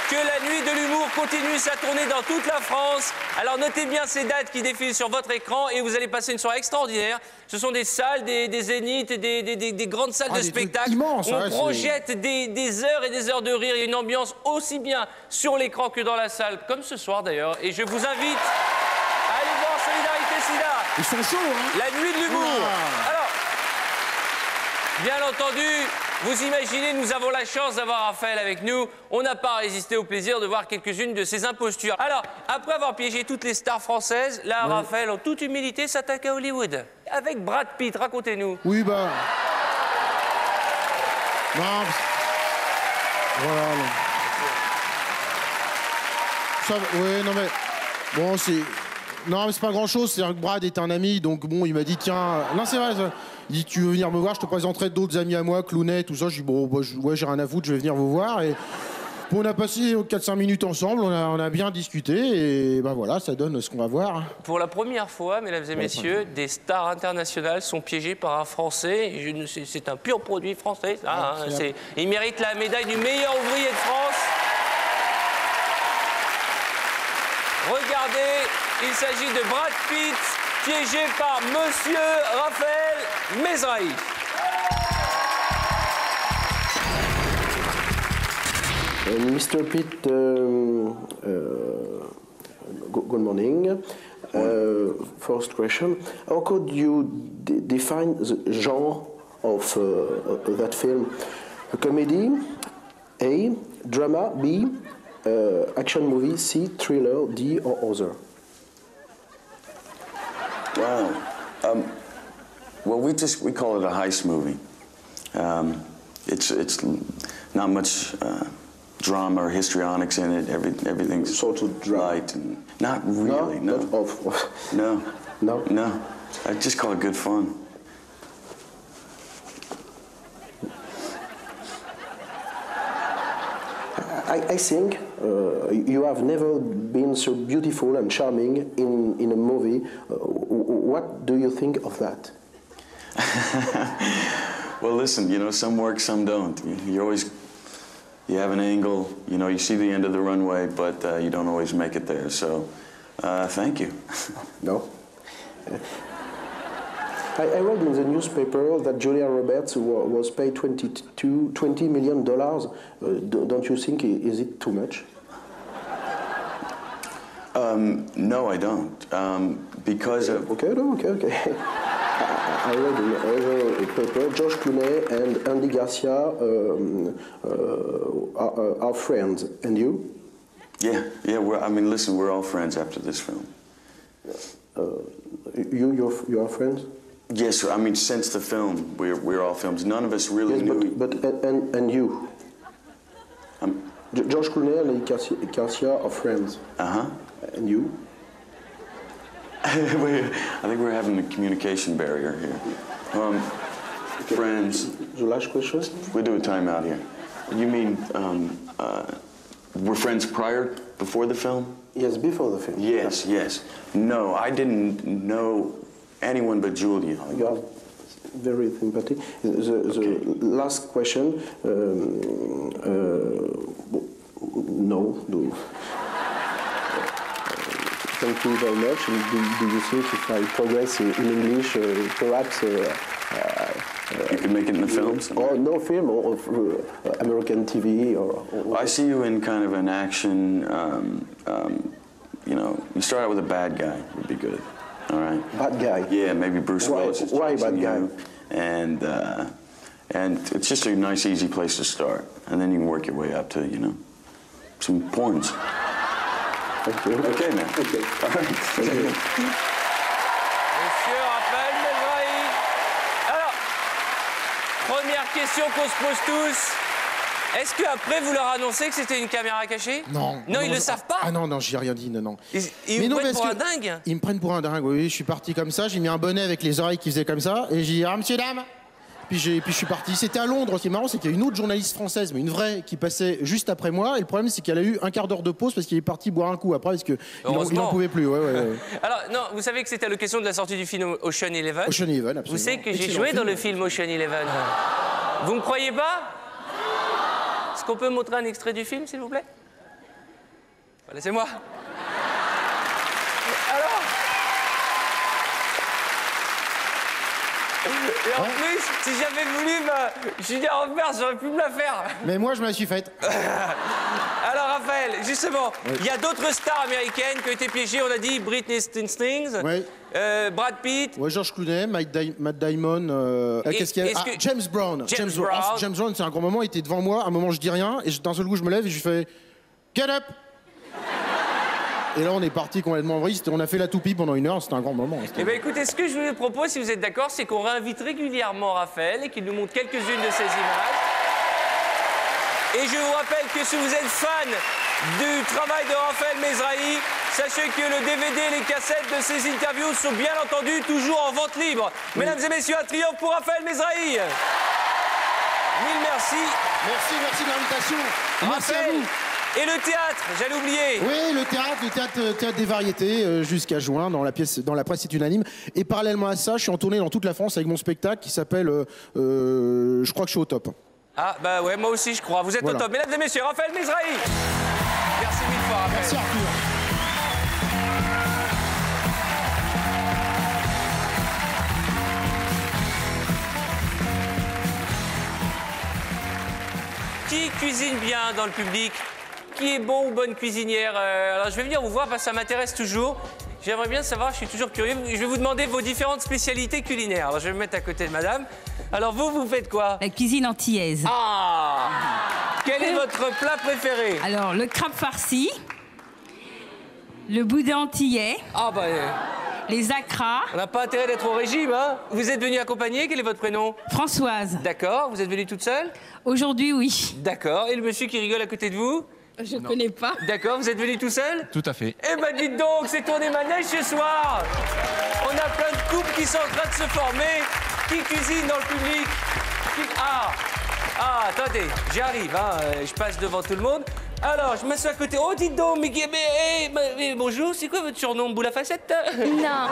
que la Nuit de l'humour continue sa tournée dans toute la France. Alors notez bien ces dates qui défilent sur votre écran et vous allez passer une soirée extraordinaire. Ce sont des salles, des zéniths, des grandes salles de spectacle. Immenses, on projette des heures et des heures de rire et une ambiance aussi bien sur l'écran que dans la salle, comme ce soir d'ailleurs. Et je vous invite à aller voir Solidarité Sida. Ils sont chauds, hein? La Nuit de l'humour. Alors, bien entendu, vous imaginez, nous avons la chance d'avoir Raphaël avec nous. On n'a pas résisté au plaisir de voir quelques-unes de ses impostures. Alors, après avoir piégé toutes les stars françaises, là, Raphaël, en toute humilité, s'attaque à Hollywood. Avec Brad Pitt, racontez-nous. Oui, bah... Non, voilà. Ça, oui, non mais... Bon, c'est... Non, mais c'est pas grand-chose. C'est-à-dire que Brad est un ami, donc bon, il m'a dit, tiens... Non, c'est vrai, il dit, tu veux venir me voir, je te présenterai d'autres amis à moi, Clounet, tout ça. Je dis, bon, bah, ouais, j'ai rien à foutre, je vais venir vous voir. Et bon, on a passé 4-5 minutes ensemble, on a bien discuté, et ben voilà, ça donne ce qu'on va voir. Pour la première fois, mesdames et messieurs, des stars internationales sont piégées par un Français. C'est un pur produit français, ça. Hein, il mérite la médaille du meilleur ouvrier de France. Regardez, il s'agit de Brad Pitt, piégé par Monsieur Raphaël Mesrahi. Mr. Pitt, good morning. First question, how could you define the genre of that film? A comedy, A, drama, B, action movie, C, thriller, D, or other? Wow. Well, we call it a heist movie. It's not much drama or histrionics in it. Everything's sort of light and not really. No. No. I just call it good fun. I think you have never been so beautiful and charming in a movie. What do you think of that? Well, listen, you know, some work, some don't. You have an angle, you know, you see the end of the runway, but you don't always make it there. So Thank you. No. I read in the newspaper that Julia Roberts was paid $20 million. Don't you think is it too much? No, I don't. Because of... Okay. I read in another paper, George Clooney and Andy Garcia are friends. And you? Yeah. Listen, we're all friends after this film. You are friends? Yes, sir. I mean, since the film, we're all friends. None of us really knew... But and you? George Clooney and Andy Garcia are friends. Uh-huh. And you? I think we're having a communication barrier here. Friends. The last question? We do a timeout here. You mean, we're friends before the film? Yes, before the film. Yes. No, I didn't know anyone but Julia. You are very sympathetic. The last question. No. Thank you very much. And do you think if I progress in English, perhaps... you could make it in the films? Or no film, or American TV, or... I see you in kind of an action, you start out with a bad guy would be good, all right? Bad guy? Yeah, maybe Bruce Willis. Why bad guy? And it's just a nice, easy place to start. And then you can work your way up to, some porns. Okay, man. Okay. All right. Monsieur Raphaël Mesrahi. Alors, première question qu'on se pose tous. Est-ce qu'après, vous leur annoncez que c'était une caméra cachée? Non. Non, ils le savent pas? Ah non, j'ai rien dit, non. Ils vous prennent pour un dingue? Ils me prennent pour un dingue, oui. Je suis parti comme ça, j'ai mis un bonnet avec les oreilles qui faisaient comme ça, et j'ai dit, monsieur, dame. Puis je suis parti. C'était à Londres. Ce qui est marrant, c'est qu'il y a une autre journaliste française, mais une vraie, qui passait juste après moi. Et le problème, c'est qu'elle a eu un quart d'heure de pause parce qu'il est parti boire un coup après, parce qu'il n'en pouvait plus. Ouais. Alors, non, vous savez que c'était à l'occasion de la sortie du film Ocean Eleven. Ocean Eleven, absolument. Vous savez que j'ai joué dans le film Ocean Eleven. Vous me croyez pas? Est-ce qu'on peut montrer un extrait du film, s'il vous plaît? Laissez-moi. Alors... Et en plus, si j'avais voulu Julien Roberts, j'aurais pu me la faire. Mais moi, je me la suis faite. Alors, Raphaël, justement, il y a d'autres stars américaines qui ont été piégées. On a dit Britney Spears, Brad Pitt. Ouais, George Clooney, Matt Damon. Qu'est-ce qu'il y a? James Brown. James Brown, c'est un grand moment. Il était devant moi. À un moment, je dis rien. Et d'un seul coup, je me lève et je fais Get up! Et là, on est parti complètement en vrille. On a fait la toupie pendant 1 heure. C'était un grand moment. Eh bien, écoutez, ce que je vous propose, si vous êtes d'accord, c'est qu'on réinvite régulièrement Raphaël et qu'il nous montre quelques-unes de ces images. Et je vous rappelle que si vous êtes fan du travail de Raphaël Mesrahi, sachez que le DVD et les cassettes de ces interviews sont bien entendu toujours en vente libre. Oui. Mesdames et messieurs, un triomphe pour Raphaël Mesrahi. Mille merci. Merci de l'invitation. Merci à vous. Et le théâtre, j'allais oublier. Oui, le théâtre des variétés jusqu'à juin dans la presse c'est unanime. Et parallèlement à ça, je suis en tournée dans toute la France avec mon spectacle qui s'appelle Je crois que je suis au top. Ah bah ouais, moi aussi je crois. Vous êtes au top. Mesdames et messieurs, Raphaël Mesrahi. Merci mille fois, Raphaël. Merci Arthur. Qui cuisine bien dans le public? Qui est bon ou bonne cuisinière? Alors je vais venir vous voir parce que ça m'intéresse toujours. J'aimerais bien savoir, je suis toujours curieux. Je vais vous demander vos différentes spécialités culinaires. Alors je vais me mettre à côté de madame. Alors vous faites quoi? La cuisine antillaise. Ah! Quel est votre plat préféré? Alors le crabe farci, le boudin antillais. Ah bah... Les acras. On n'a pas intérêt d'être au régime, hein? Vous êtes venue accompagner, quel est votre prénom? Françoise. D'accord, vous êtes venue toute seule? Aujourd'hui, oui. D'accord, et le monsieur qui rigole à côté de vous? Je ne connais pas. D'accord, vous êtes venu tout seul? Tout à fait. Eh ben dites donc, c'est tourné manège ce soir. On a plein de couples qui sont en train de se former. Qui cuisine dans le public? Ah, attendez, j'arrive, hein, je passe devant tout le monde. Alors, je m'assois à côté. Oh, dites donc, mais bonjour, c'est quoi votre surnom? Boule à facettes? Non.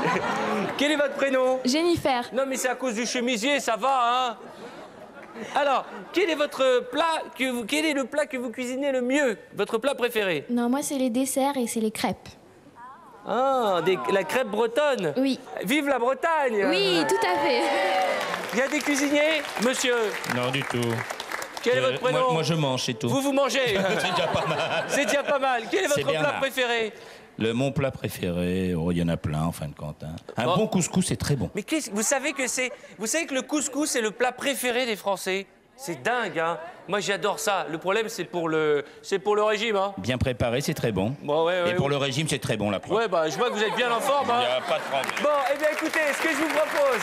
Quel est votre prénom? Jennifer. Non, mais c'est à cause du chemisier, ça va, hein? Alors, quel est votre plat quel est le plat que vous cuisinez le mieux? Votre plat préféré? Non, moi, c'est les desserts et c'est les crêpes. Ah, la crêpe bretonne. Oui. Vive la Bretagne. Oui, tout à fait. Il y a des cuisiniers, monsieur? Non, du tout. Quel est votre prénom? Moi, je mange, c'est tout. Vous mangez. C'est déjà pas mal. C'est déjà pas mal. Quel est votre plat préféré? Mon plat préféré, il y en a plein en fin de compte. Hein. Un bon couscous, c'est très bon. Mais vous savez que le couscous, c'est le plat préféré des Français? C'est dingue, hein. Moi, j'adore ça. Le problème, c'est pour le régime, hein. Bien préparé, c'est très bon. Bon, ouais, et pour le régime, c'est très bon, la preuve. Ouais, bah, je vois que vous êtes bien en forme, hein. Il n'y a pas de problème. Bon, eh bien, écoutez, ce que je vous propose,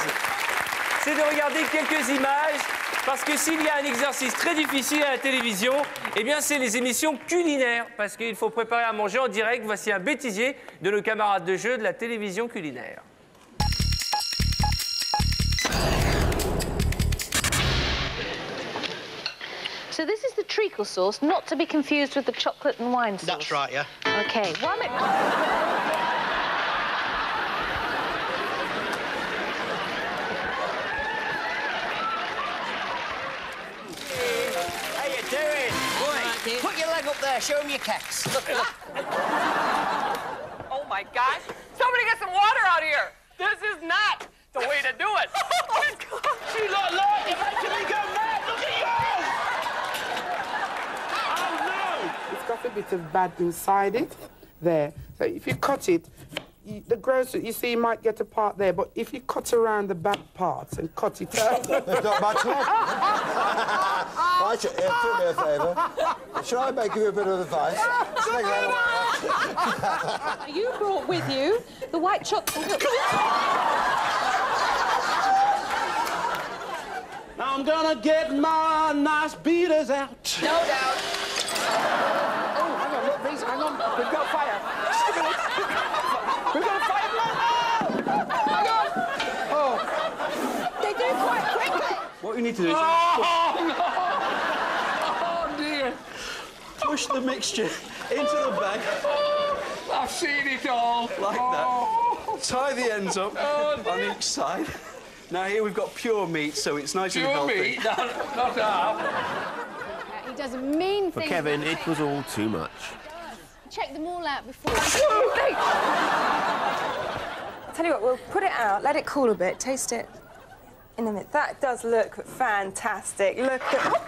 c'est de regarder quelques images, parce que s'il y a un exercice très difficile à la télévision, eh bien, c'est les émissions culinaires, parce qu'il faut préparer à manger en direct. Voici un bêtisier de nos camarades de jeu de la télévision culinaire. So this is the treacle sauce, not to be confused with the chocolate and wine sauce. That's right, yeah. Okay, one minute. How you doing? Boy, put your leg up there, show him your cakes. Oh my gosh! Somebody get some water out here! This is not the way to do it! Oh my God! See, look, you're making me go mad! Look at you! Oh no! It's got a bit of bad inside it, there. So if you cut it, the gross, you see, you might get a part there, but if you cut around the bad parts and cut it out... It's not bad talk. Right, do me a favour. Shall I make you a bit of advice? You brought with you the white chocolate. Now I'm gonna get my nice beaters out. No doubt. Oh, hang on, look, these, hang on, we've got fire. Just a minute. We've got fire. Hang on. Oh. They do it quite quickly. What you need to do is... Oh dear. Push the mixture into the bag. I've seen it all. Like that. Tie the ends up on each side. Now here we've got pure meat, so it's nice and healthy. Pure meat? Not half. He does mean things. For Kevin, it was all too much. Check them all out before. Tell you what, we'll put it out, let it cool a bit, taste it in a minute. That does look fantastic. Look at...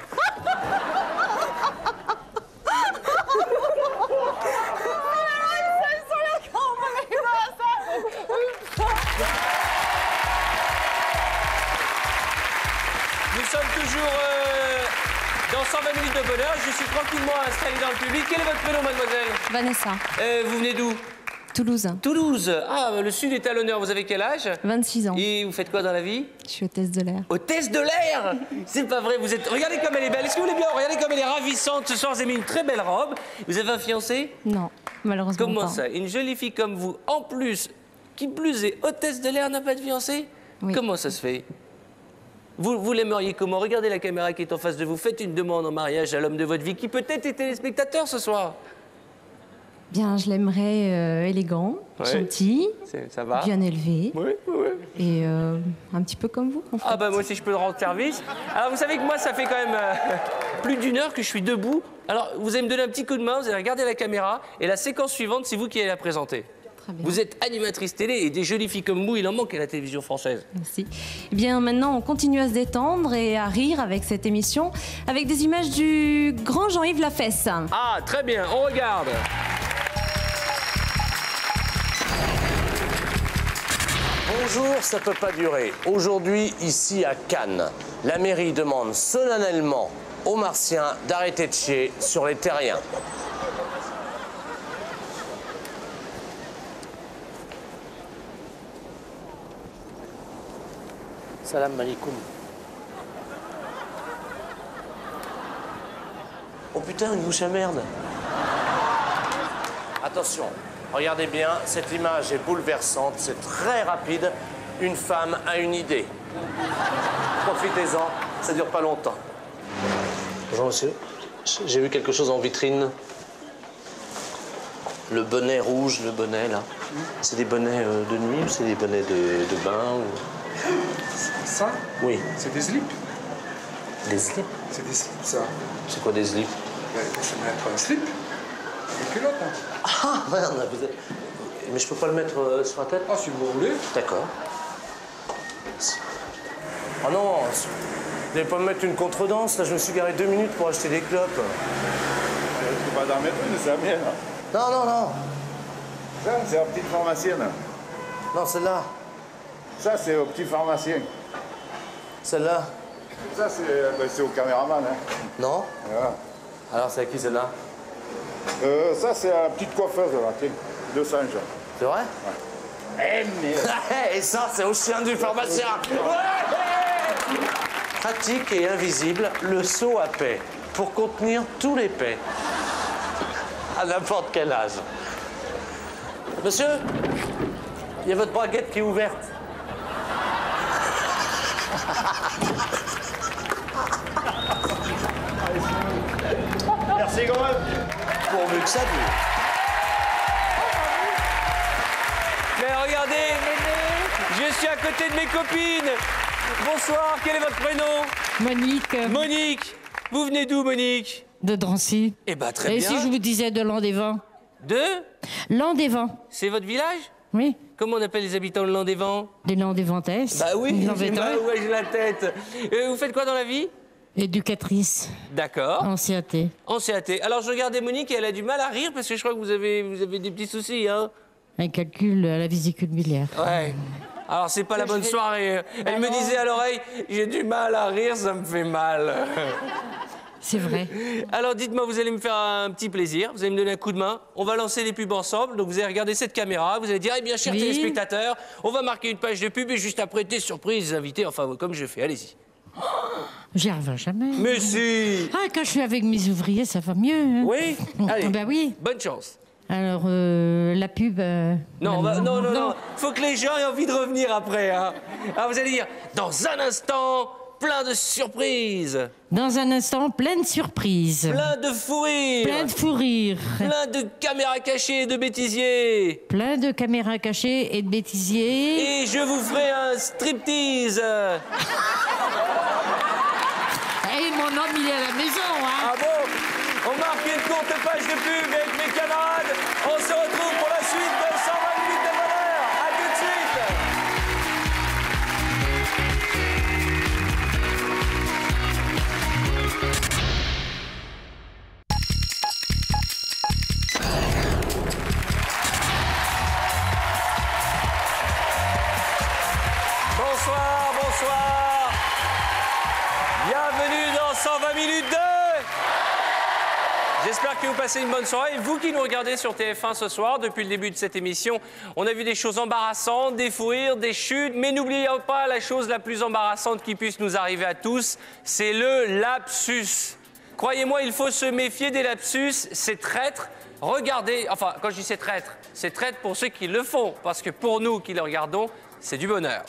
Nous sommes toujours dans 120 minutes de bonheur. Je suis tranquillement installé dans le public. Quel est votre prénom, mademoiselle? Vanessa. Vous venez d'où? Toulouse. Toulouse. Ah, le Sud est à l'honneur. Vous avez quel âge? 26 ans. Et vous faites quoi dans la vie? Je suis hôtesse de l'air. Hôtesse de l'air? C'est pas vrai, vous êtes... Regardez comme elle est belle. Est-ce que vous voulez bien? Regardez comme elle est ravissante ce soir. Vous avez mis une très belle robe. Vous avez un fiancé? Non, malheureusement Comment pas. ça? Une jolie fille comme vous, en plus, qui plus est hôtesse de l'air, n'a pas de fiancé? Oui. Comment ça se fait? Vous l'aimeriez comment? Regardez la caméra qui est en face de vous. Faites une demande en mariage à l'homme de votre vie qui peut-être est téléspectateur ce soir. Bien, je l'aimerais élégant, Ouais. gentil, Ça va? bien élevé. Oui, oui. Et un petit peu comme vous, en fait. Ah bah moi aussi je peux le rendre service. Alors vous savez que moi ça fait quand même plus d'une heure que je suis debout. Alors vous allez me donner un petit coup de main, vous allez regarder la caméra et la séquence suivante c'est vous qui allez la présenter. Très bien. Vous êtes animatrice télé et des jolies filles comme vous, il en manque à la télévision française. Merci. Eh bien, maintenant, on continue à se détendre et à rire avec cette émission, avec des images du grand Jean-Yves Lafesse. Ah, très bien, on regarde. Bonjour, ça peut pas durer. Aujourd'hui, ici à Cannes, la mairie demande solennellement aux Martiens d'arrêter de chier sur les terriens. Salam alaikum. Oh putain, une mouche à merde. Attention, regardez bien, cette image est bouleversante, c'est très rapide. Une femme a une idée. Profitez-en, ça dure pas longtemps. Bonjour monsieur, j'ai vu quelque chose en vitrine. Le bonnet rouge, le bonnet là. C'est des bonnets de nuit ou c'est des bonnets de bain ou... Ça? Oui. C'est des slips. Des slips? C'est des slips, ça. C'est quoi des slips? C'est mettre un slip. Des culottes. Hein. Ah, merde, mais je peux pas le mettre sur la tête? Ah, si vous voulez. D'accord. Oh non, vous n'allez pas me mettre une contredanse, là, je me suis garé 2 minutes pour acheter des clopes. Tu peux pas d'en mettre une, c'est la mienne. Non, non, non. Ça, c'est au petit pharmacien. Non, celle-là. Ça, c'est au petit pharmacien. Celle-là. Ça, c'est au caméraman. Hein. Non? Voilà. Alors, c'est à qui celle-là? Ça, c'est à la petite coiffeuse, là, tiens, de singe. C'est vrai? Ouais. Et ça, c'est au chien du pharmacien. Ouais. Pratique et invisible, le seau à paix, pour contenir tous les paix. À n'importe quel âge. Monsieur, il y a votre braguette qui est ouverte. Merci, quand même. Pourvu que ça dure. Mais regardez, je suis à côté de mes copines. Bonsoir, quel est votre prénom? Monique. Monique. Vous venez d'où, Monique? De Drancy. Eh ben, très bien. Et si je vous disais de Landévent? De? Landévent. C'est votre village? Oui. Comment on appelle les habitants de Landévent? Des Landéventesses. Bah oui, Des j'ai mal Landéventins. où ai-je la tête. Vous faites quoi dans la vie? Éducatrice. D'accord. En CAT. En CAT. Alors je regardais Monique et elle a du mal à rire parce que je crois que vous avez des petits soucis, hein? Un calcul à la vésicule biliaire. Ouais. Alors c'est pas la bonne soirée. Elle me disait à l'oreille, j'ai du mal à rire, ça me fait mal. C'est vrai. Alors dites-moi, vous allez me faire un petit plaisir, vous allez me donner un coup de main, on va lancer les pubs ensemble, donc vous allez regarder cette caméra, vous allez dire, eh bien chers téléspectateurs, on va marquer une page de pub et juste après des surprises, des invités, enfin comme je fais, allez-y. J'y reviens jamais. Mais si. Ah, quand je suis avec mes ouvriers, ça va mieux. Hein. Oui. Allez. Ben oui. Bonne chance. Alors, la pub... Non, non. Faut que les gens aient envie de revenir après. Hein. Alors vous allez dire, dans un instant, plein de surprises. Dans un instant, plein de surprises. Plein de fou rires. Plein de fou rires. Plein de caméras cachées et de bêtisiers. Plein de caméras cachées et de bêtisiers. Et je vous ferai un striptease. Et mon homme, il est à la maison, hein. Ah bon? On marque une courte page de pub avec mes camarades. On se retrouve pour la suite de 120 minutes de bonheur. A tout de suite. Bonsoir, bonsoir. Bienvenue dans 120 minutes de... J'espère que vous passez une bonne soirée. Vous qui nous regardez sur TF1 ce soir, depuis le début de cette émission, on a vu des choses embarrassantes, des fous rires, des chutes, mais n'oubliez pas la chose la plus embarrassante qui puisse nous arriver à tous, c'est le lapsus. Croyez-moi, il faut se méfier des lapsus, c'est traître. Regardez, enfin, quand je dis c'est traître pour ceux qui le font, parce que pour nous qui le regardons, c'est du bonheur.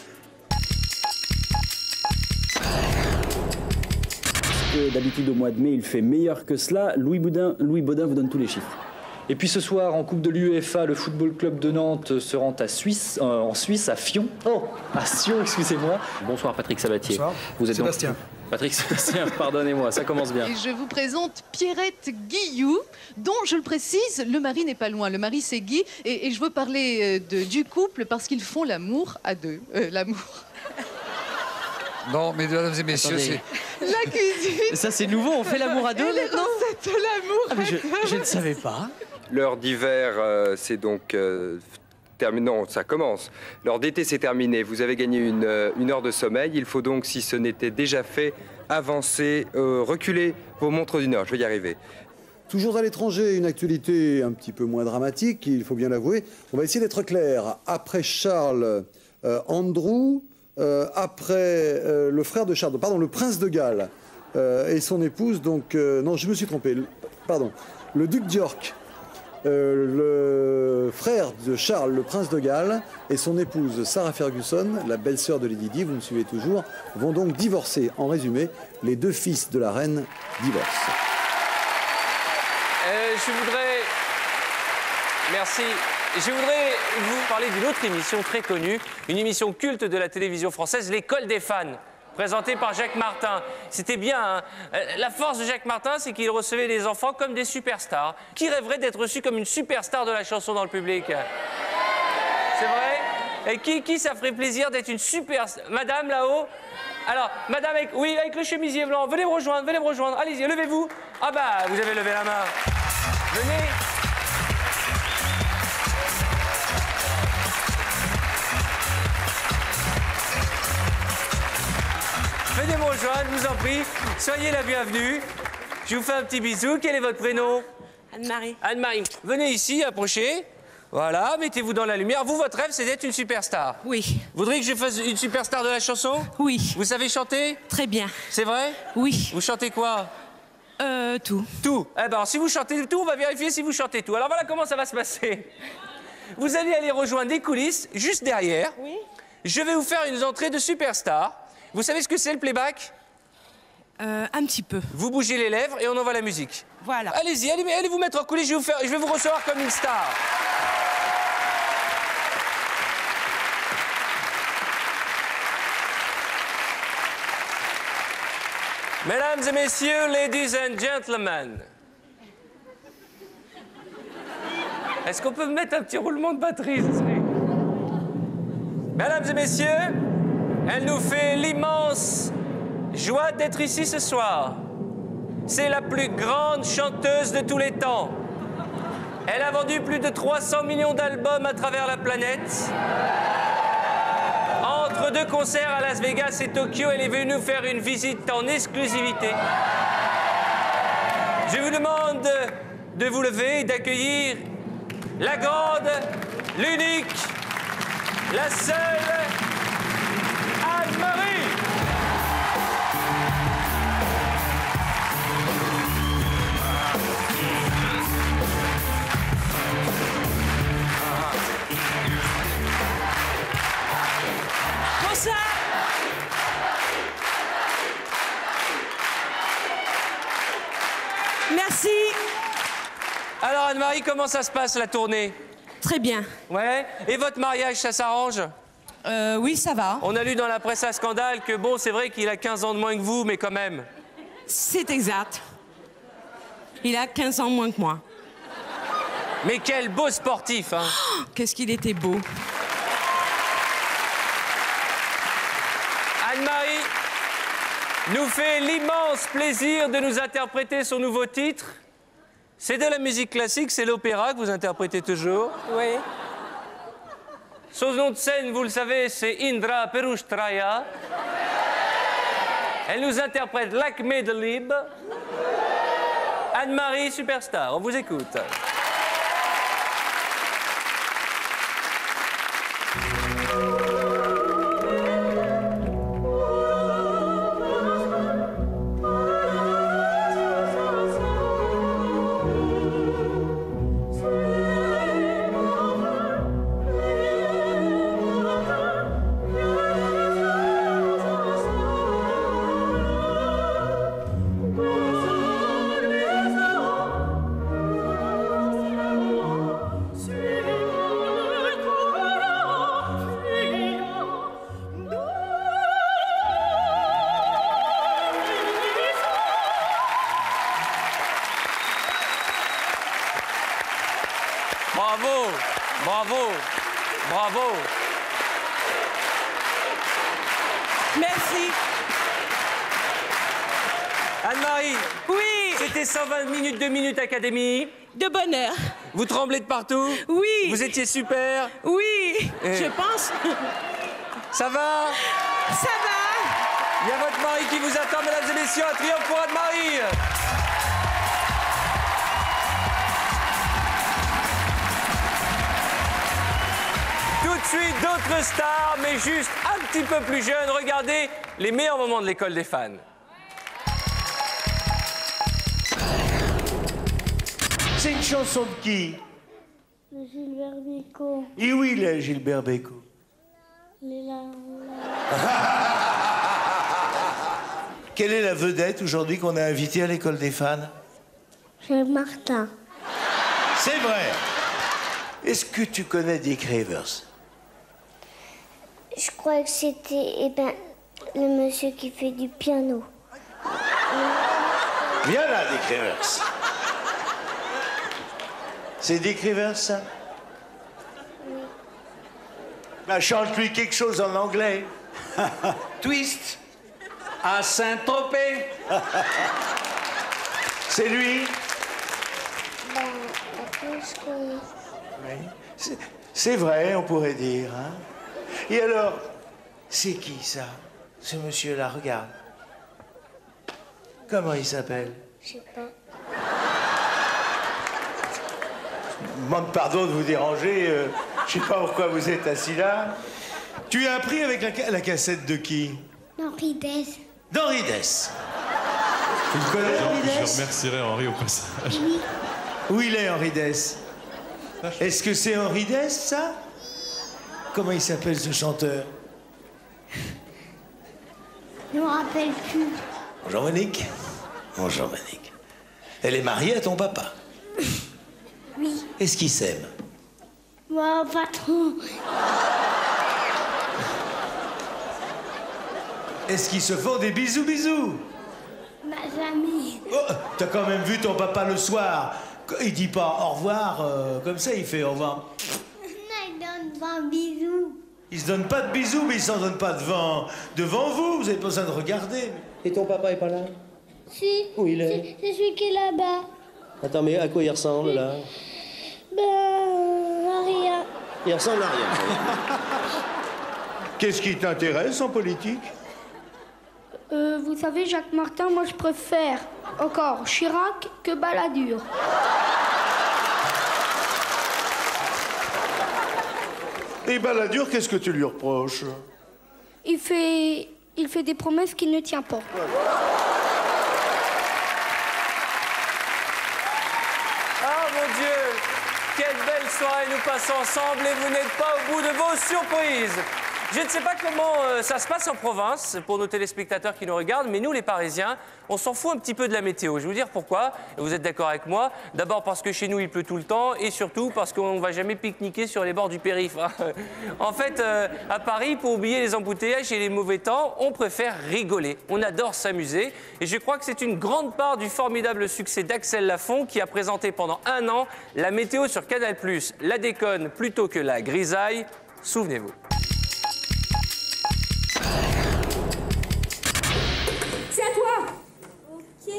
D'habitude, au mois de mai, il fait meilleur que cela. Louis Baudin vous donne tous les chiffres. Et puis ce soir, en Coupe de l'UEFA, le Football Club de Nantes se rend en Suisse, à Fion. Oh, à Sion, excusez-moi. Bonsoir Patrick Sabatier. Bonsoir. Vous êtes Sébastien. Patrick Sébastien, pardonnez-moi, ça commence bien. Et je vous présente Pierrette Guilloux, dont, je le précise, le mari n'est pas loin. Le mari, c'est Guy. Et je veux parler du couple parce qu'ils font l'amour à deux. L'amour. Non, mesdames et messieurs, Attendez. La cuisine. Ça, c'est nouveau, on fait l'amour à deux Et les maintenant recettes de l'amour Ah, mais à deux. je ne savais pas. L'heure d'hiver, c'est donc terminé. Non, ça commence. L'heure d'été, c'est terminé. Vous avez gagné une heure de sommeil. Il faut donc, si ce n'était déjà fait, avancer, reculer vos montres d'une heure. Je vais y arriver. Toujours à l'étranger, une actualité un petit peu moins dramatique, il faut bien l'avouer. On va essayer d'être clair. Après Charles, Andrew, après le frère de Charles, pardon, le prince de Galles et son épouse, donc, non, je me suis trompé, pardon, le duc d'York, le frère de Charles, le prince de Galles, et son épouse Sarah Ferguson, la belle-sœur de Lady Di, vous me suivez toujours, vont donc divorcer. En résumé, les deux fils de la reine divorcent. Je voudrais... Merci. Je voudrais vous parler d'une autre émission très connue, une émission culte de la télévision française, L'École des fans, présentée par Jacques Martin. C'était bien, hein. La force de Jacques Martin, c'est qu'il recevait les enfants comme des superstars. Qui rêverait d'être reçu comme une superstar de la chanson dans le public? C'est vrai? Et qui ça ferait plaisir d'être une super... Madame, là-haut? Alors, madame, avec le chemisier blanc, venez me rejoindre. Allez-y, levez-vous. Ah bah, vous avez levé la main. Venez. Venez me rejoindre, je vous en prie. Soyez la bienvenue. Je vous fais un petit bisou. Quel est votre prénom? Anne-Marie. Anne-Marie. Venez ici, approchez. Voilà, mettez-vous dans la lumière. Vous, votre rêve, c'est d'être une superstar. Oui. Vous voudriez que je fasse une superstar de la chanson? Oui. Vous savez chanter? Très bien. C'est vrai? Oui. Vous chantez quoi? Tout. Tout. Eh ben, si vous chantez tout, on va vérifier si vous chantez tout. Alors voilà comment ça va se passer. Vous allez aller rejoindre des coulisses, juste derrière. Oui. Je vais vous faire une entrée de superstar. Vous savez ce que c'est le playback? Un petit peu. Vous bougez les lèvres et on envoie la musique. Voilà. Allez-y, allez vous mettre en coulisses, je vais vous recevoir comme une star. Mesdames et messieurs, ladies and gentlemen. Est-ce qu'on peut mettre un petit roulement de batterie, ça serait... Mesdames et messieurs, elle nous fait l'immense joie d'être ici ce soir. C'est la plus grande chanteuse de tous les temps. Elle a vendu plus de 300 millions d'albums à travers la planète. Entre deux concerts à Las Vegas et Tokyo, elle est venue nous faire une visite en exclusivité. Je vous demande de vous lever et d'accueillir la grande, l'unique, la seule Anne-Marie. Bonsoir. Merci. Alors Anne-Marie, comment ça se passe la tournée? Très bien. Ouais. Et votre mariage, ça s'arrange? Oui, ça va. On a lu dans la presse à scandale que bon, c'est vrai qu'il a 15 ans de moins que vous, mais quand même. C'est exact. Il a 15 ans moins que moi. Mais quel beau sportif, hein. Oh, qu'est-ce qu'il était beau. Anne-Marie nous fait l'immense plaisir de nous interpréter son nouveau titre. C'est de la musique classique, c'est l'opéra que vous interprétez toujours. Oui. Son nom de scène, vous le savez, c'est Indra Perushtraya. Elle nous interprète Lakmé de Lib. Anne-Marie, superstar, on vous écoute. Bravo, bravo, bravo. Merci. Anne-Marie. Oui. C'était 120 minutes de Minute Académie. De bonheur. Vous tremblez de partout? Oui. Vous étiez super? Oui, je pense. Ça va? Ça va. Il y a votre mari qui vous attend, mesdames et messieurs. Un triomphe pour Anne-Marie. Tout de suite, d'autres stars, mais juste un petit peu plus jeunes. Regardez les meilleurs moments de l'école des fans. C'est une chanson de qui? De Gilbert Bécaud. Et oui, le Gilbert Bécaud. Quelle est la vedette aujourd'hui qu'on a invitée à l'école des fans? Jean Martin. C'est vrai. Est-ce que tu connais Dick Rivers? Je crois que c'était le monsieur qui fait du piano. Viens là, Dick Rivers. C'est Dick Rivers, ça? Bah, chante-lui quelque chose en anglais. Twist. À Saint-Tropez. C'est lui? Oui. C'est vrai, on pourrait dire. Hein? Et alors, c'est qui ça? Ce monsieur-là, regarde. Comment il s'appelle? Je sais pas. Je demande pardon de vous déranger. Je sais pas pourquoi vous êtes assis là. Tu as appris avec la cassette de qui? D'Henri Dess. D'Henri Dess. Tu le connais, Henri Dess? Je remercierai Henri au passage. Oui. Où il est, Henri Dess? Est-ce que c'est Henri Dess, ça? Comment il s'appelle, ce chanteur? Je me rappelle plus. Bonjour, Monique. Bonjour, Monique. Elle est mariée à ton papa? Oui. Est-ce qu'ils s'aiment? Bah, pas trop. Est-ce qu'ils se font des bisous? Bah, jamais. Oh, t'as quand même vu ton papa le soir. Il dit pas au revoir, comme ça, il fait au revoir. Non, il donne pas un bisou. Il se donne pas de bisous, mais il s'en donne pas devant vous. Vous avez pas besoin de regarder. Et ton papa est pas là? Si. Où il est? C'est celui qui est là-bas. Attends, mais à quoi il ressemble, là? Ben, à rien. Il ressemble à rien. Qu'est-ce qui t'intéresse en politique? Vous savez, Jacques Martin, moi je préfère encore Chirac que Balladur. Et Balladur, qu'est-ce que tu lui reproches? Il fait des promesses qu'il ne tient pas. Ah mon Dieu, quelle belle soirée nous passons ensemble et vous n'êtes pas au bout de vos surprises. Je ne sais pas comment ça se passe en province pour nos téléspectateurs qui nous regardent, mais nous les Parisiens, on s'en fout un petit peu de la météo. Je vais vous dire pourquoi, et vous êtes d'accord avec moi. D'abord parce que chez nous il pleut tout le temps, et surtout parce qu'on ne va jamais pique-niquer sur les bords du périph'. Hein. En fait, à Paris, pour oublier les embouteillages et les mauvais temps, on préfère rigoler. On adore s'amuser, et je crois que c'est une grande part du formidable succès d'Axel Lafont qui a présenté pendant 1 an la météo sur Canal+. La déconne plutôt que la grisaille, souvenez-vous. C'est à toi. Ok.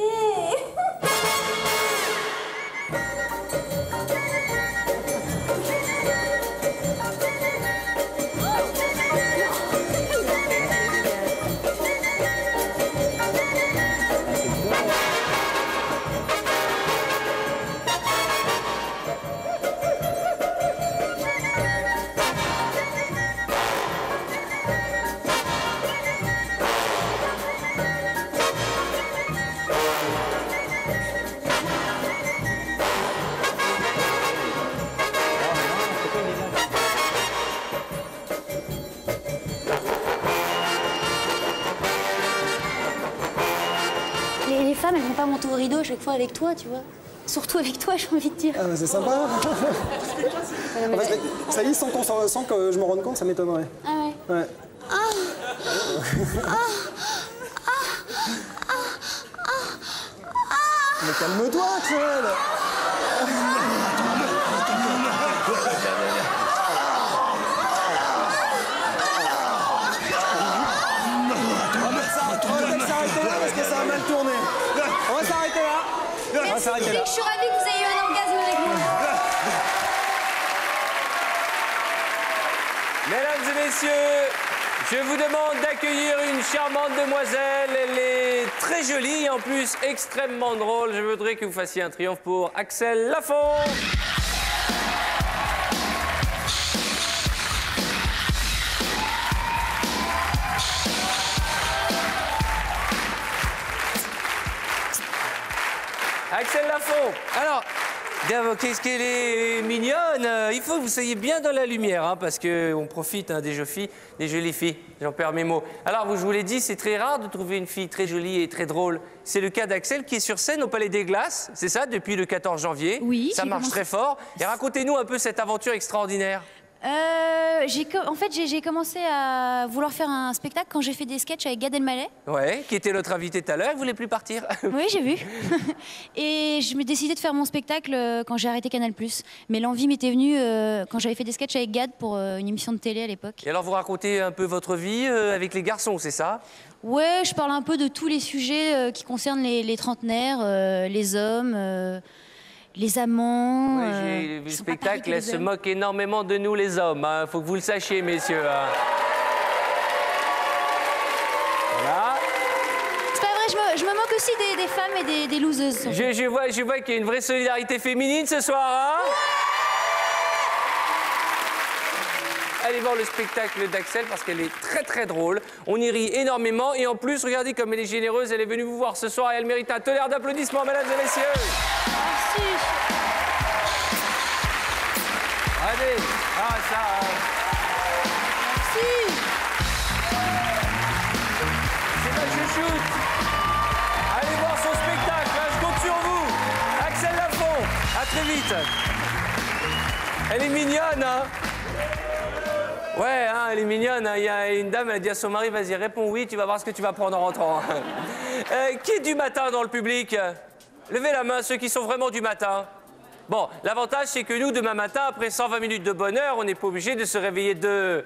Les femmes, elles vont pas monter au rideau à chaque fois avec toi, tu vois. Surtout avec toi, j'ai envie de dire. Ah, bah, c'est sympa. En fait, ça y est, sans que je me rende compte, ça m'étonnerait. Ah ouais. Ouais. Mais calme-toi, Axel. On va s'arrêter là parce que ça a mal tourné. On va s'arrêter là. On va s'arrêter là. Je suis ravie que vous ayez eu un orgasme avec moi. Mesdames et messieurs, je vous demande d'accueillir une charmante demoiselle. Elle est très jolie et en plus extrêmement drôle. Je voudrais que vous fassiez un triomphe pour Axel Lafont. Axel Lafont. Alors, qu'est-ce qu'elle est mignonne. Il faut que vous soyez bien dans la lumière, hein, parce qu'on profite des jolies filles. J'en perds mes mots. Alors, je vous l'ai dit, c'est très rare de trouver une fille très jolie et très drôle. C'est le cas d'Axel qui est sur scène au Palais des Glaces, c'est ça, depuis le 14 janvier. Oui. Ça marche très fort. Et racontez-nous un peu cette aventure extraordinaire. En fait, j'ai commencé à vouloir faire un spectacle quand j'ai fait des sketchs avec Gad Elmaleh. Ouais, qui était notre invité tout à l'heure, il voulait plus partir. Oui, j'ai vu. Et je me décidais de faire mon spectacle quand j'ai arrêté Canal+. Mais l'envie m'était venue quand j'avais fait des sketchs avec Gad pour une émission de télé à l'époque. Et alors, vous racontez un peu votre vie avec les garçons, c'est ça? Ouais, je parle un peu de tous les sujets qui concernent les trentenaires, les hommes... les amants. Ouais, j'ai vu le spectacle, elle se moque énormément de nous les hommes. Hein. Faut que vous le sachiez, messieurs. Hein. Voilà. C'est pas vrai, je me moque aussi des femmes et des loseuses. Je vois qu'il y a une vraie solidarité féminine ce soir. Hein. Allez voir le spectacle d'Axel parce qu'elle est très très drôle. On y rit énormément et en plus, regardez comme elle est généreuse. Elle est venue vous voir ce soir et elle mérite un tonnerre d'applaudissements, mesdames et messieurs. Merci. Allez, ça. Merci. C'est ma chouchoute. Allez voir son spectacle, hein, je compte sur vous. Axel Lafont, à très vite. Elle est mignonne, hein. Ouais, hein, elle est mignonne. Il y a une dame, elle a dit à son mari, vas-y, réponds oui, tu vas voir ce que tu vas prendre en rentrant. Qui est du matin dans le public? Levez la main, ceux qui sont vraiment du matin. Bon, l'avantage, c'est que nous, demain matin, après 120 minutes de bonheur, on n'est pas obligé de se réveiller de...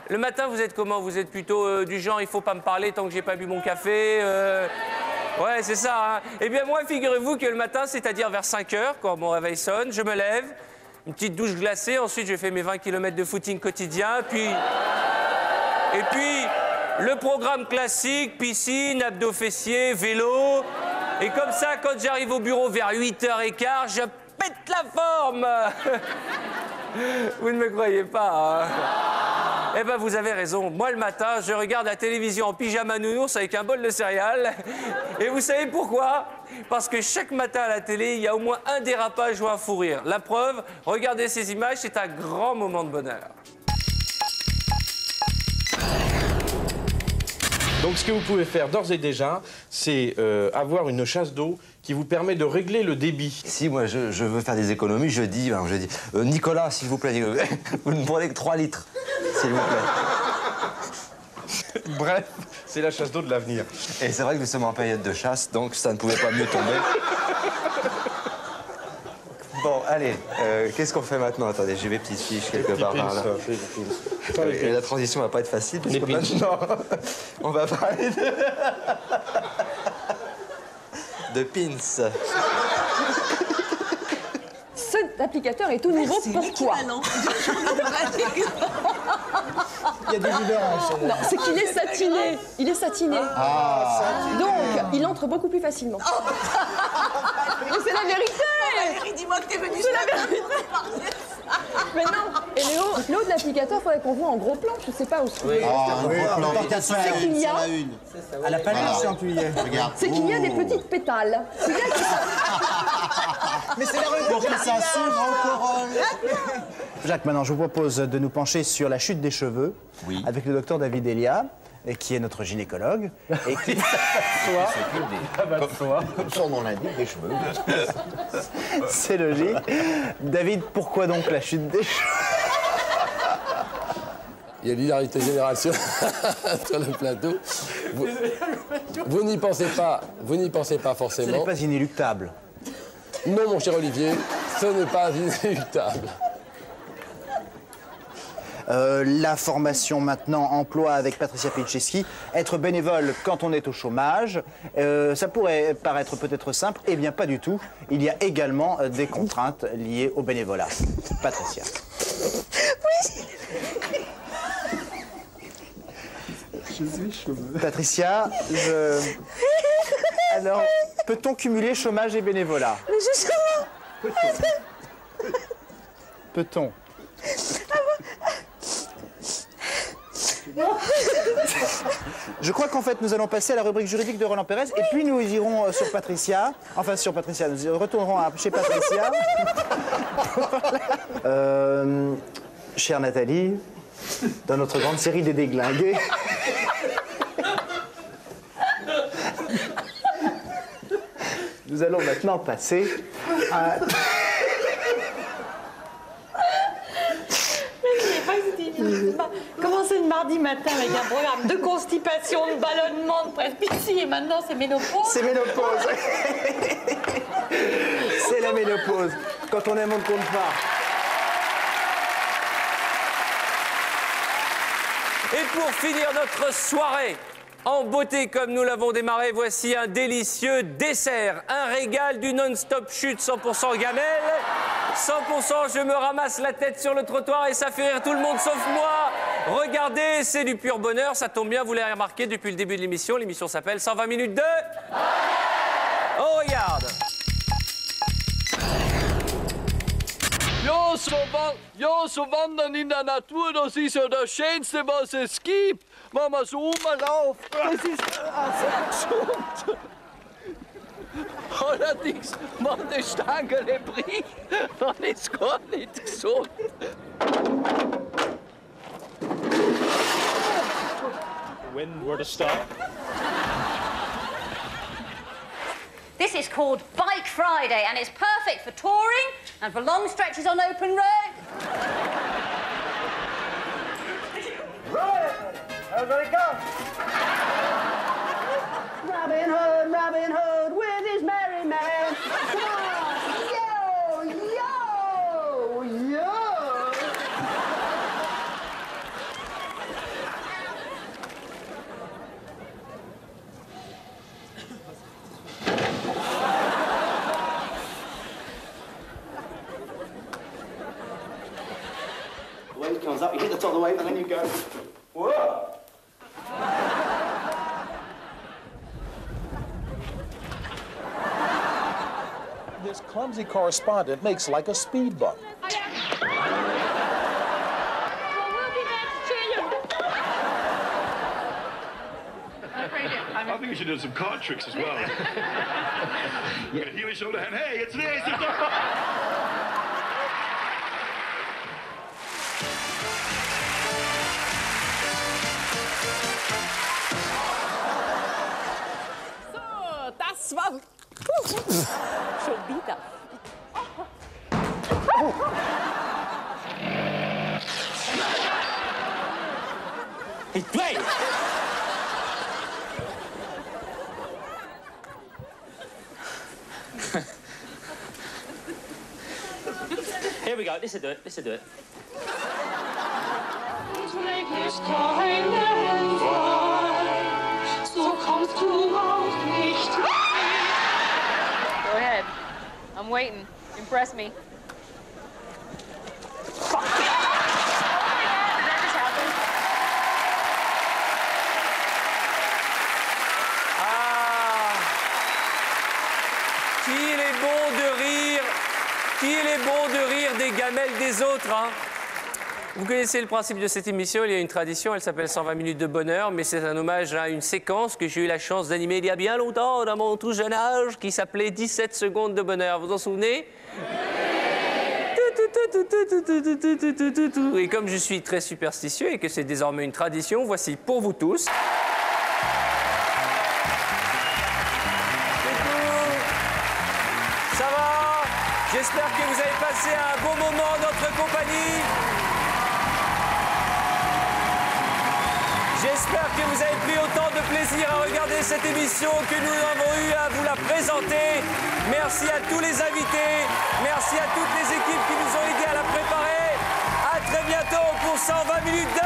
Le matin, vous êtes comment? Vous êtes plutôt du genre, il faut pas me parler tant que j'ai pas bu mon café Ouais, c'est ça. Hein. Eh bien, moi, figurez-vous que le matin, c'est-à-dire vers 5 h, quand mon réveil sonne, je me lève, une petite douche glacée, ensuite je fais mes 20 km de footing quotidien, puis... Et puis, le programme classique, piscine, abdos fessiers, vélo... Et comme ça, quand j'arrive au bureau vers 8 h 15, je pète la forme. Vous ne me croyez pas, hein? Eh ben, vous avez raison. Moi, le matin, je regarde la télévision en pyjama nounours avec un bol de céréales. Et vous savez pourquoi? Parce que chaque matin à la télé, il y a au moins un dérapage ou un fou rire. La preuve, regardez ces images, c'est un grand moment de bonheur. Donc ce que vous pouvez faire d'ores et déjà, c'est avoir une chasse d'eau qui vous permet de régler le débit. Si moi je veux faire des économies, je dis Nicolas, s'il vous plaît, vous ne prenez que 3 litres, s'il vous plaît. Bref, c'est la chasse d'eau de l'avenir. Et c'est vrai que nous sommes en période de chasse, donc ça ne pouvait pas mieux tomber. Bon, allez, qu'est-ce qu'on fait maintenant? Attendez, j'ai mes petites fiches quelque part par là. Et la transition va pas être facile, parce que maintenant, on va parler de pins. Cet applicateur est tout nouveau, pourquoi? Il y a des différences. Non, c'est qu'il est satiné. Il est satiné. Donc, il entre beaucoup plus facilement. Mais c'est la vérité. Valérie, dis-moi que t'es venue. C'est la vérité. Mais non. Et le haut de l'applicateur, il faudrait qu'on voit en gros plan. Je sais pas où c'est. C'est qu'il y a... À la palette, c'est un tuyet. C'est qu'il y a des petites pétales. Mais c'est la rue pour que ça s'ouvre en corolle. Jacques, maintenant, je vous propose de nous pencher sur la chute des cheveux avec le docteur David Elia, qui est notre gynécologue, et qui comme son nom l'indique, des cheveux. C'est logique. David, pourquoi donc la chute des cheveux? Il y a l'hilarité génération sur le plateau. Vous n'y pensez pas forcément. Ce n'est pas inéluctable. Non, mon cher Olivier, ce n'est pas inéluctable. La formation maintenant, emploi avec Patricia Picheschi, être bénévole quand on est au chômage, ça pourrait paraître peut-être simple, eh bien pas du tout. Il y a également des contraintes liées au bénévolat. Patricia. Oui. Je suis chômeur. Patricia, alors, peut-on cumuler chômage et bénévolat? Mais justement. Peut-on? Je crois qu'en fait, nous allons passer à la rubrique juridique de Roland Pérez et puis nous irons sur Patricia. Enfin, sur Patricia, nous retournerons chez Patricia. Chère Nathalie, dans notre grande série des déglingués. Nous allons maintenant passer à... mardi matin avec un programme de constipation, de ballonnement, de presbytie, et maintenant c'est ménopause. C'est ménopause. C'est la ménopause. Quand on aime, on ne compte pas. Et pour finir notre soirée en beauté comme nous l'avons démarré, voici un délicieux dessert, un régal du non-stop chute 100% gamelle. 100% je me ramasse la tête sur le trottoir et ça fait rire tout le monde sauf moi. Regardez, c'est du pur bonheur, ça tombe bien, vous l'avez remarqué depuis le début de l'émission. L'émission s'appelle 120 minutes de... On regarde. Ja, so wandern in der Natur, das ist ja das Schönste, was es gibt. Wenn man so rumläuft, das ist sehr gesund. Allerdings, wenn die Stange bricht, dann ist es gar nicht gesund. When were to stop? This is called Bike Friday, and it's perfect for touring and for long stretches on open road. Right, everybody go. Robin Hood with his merry men. Come on, yo, yo, yo. The wave comes up, you hit the top of the wave, and then you go, whoa! This clumsy correspondent makes like a speed bump. I think we should do some card tricks as well. Here we show the hand. Hey, it's this! So, das war... Schon wieder. Hey, play! Here we go, this'll do it, this'll do it. Go ahead. I'm waiting. Impress me. Qu'il est bon de rire, qu'il est bon de rire des gamelles des autres, hein. Vous connaissez le principe de cette émission, il y a une tradition, elle s'appelle 120 minutes de bonheur, mais c'est un hommage à une séquence que j'ai eu la chance d'animer il y a bien longtemps, dans mon tout jeune âge, qui s'appelait 17 secondes de bonheur. Vous vous en souvenez? Et comme je suis très superstitieux et que c'est désormais une tradition, voici pour vous tous. Ça va? J'espère que vous avez passé un bon moment en notre compagnie. J'espère que vous avez pris autant de plaisir à regarder cette émission que nous avons eu à vous la présenter. Merci à tous les invités. Merci à toutes les équipes qui nous ont aidés à la préparer. À très bientôt pour 120 minutes de...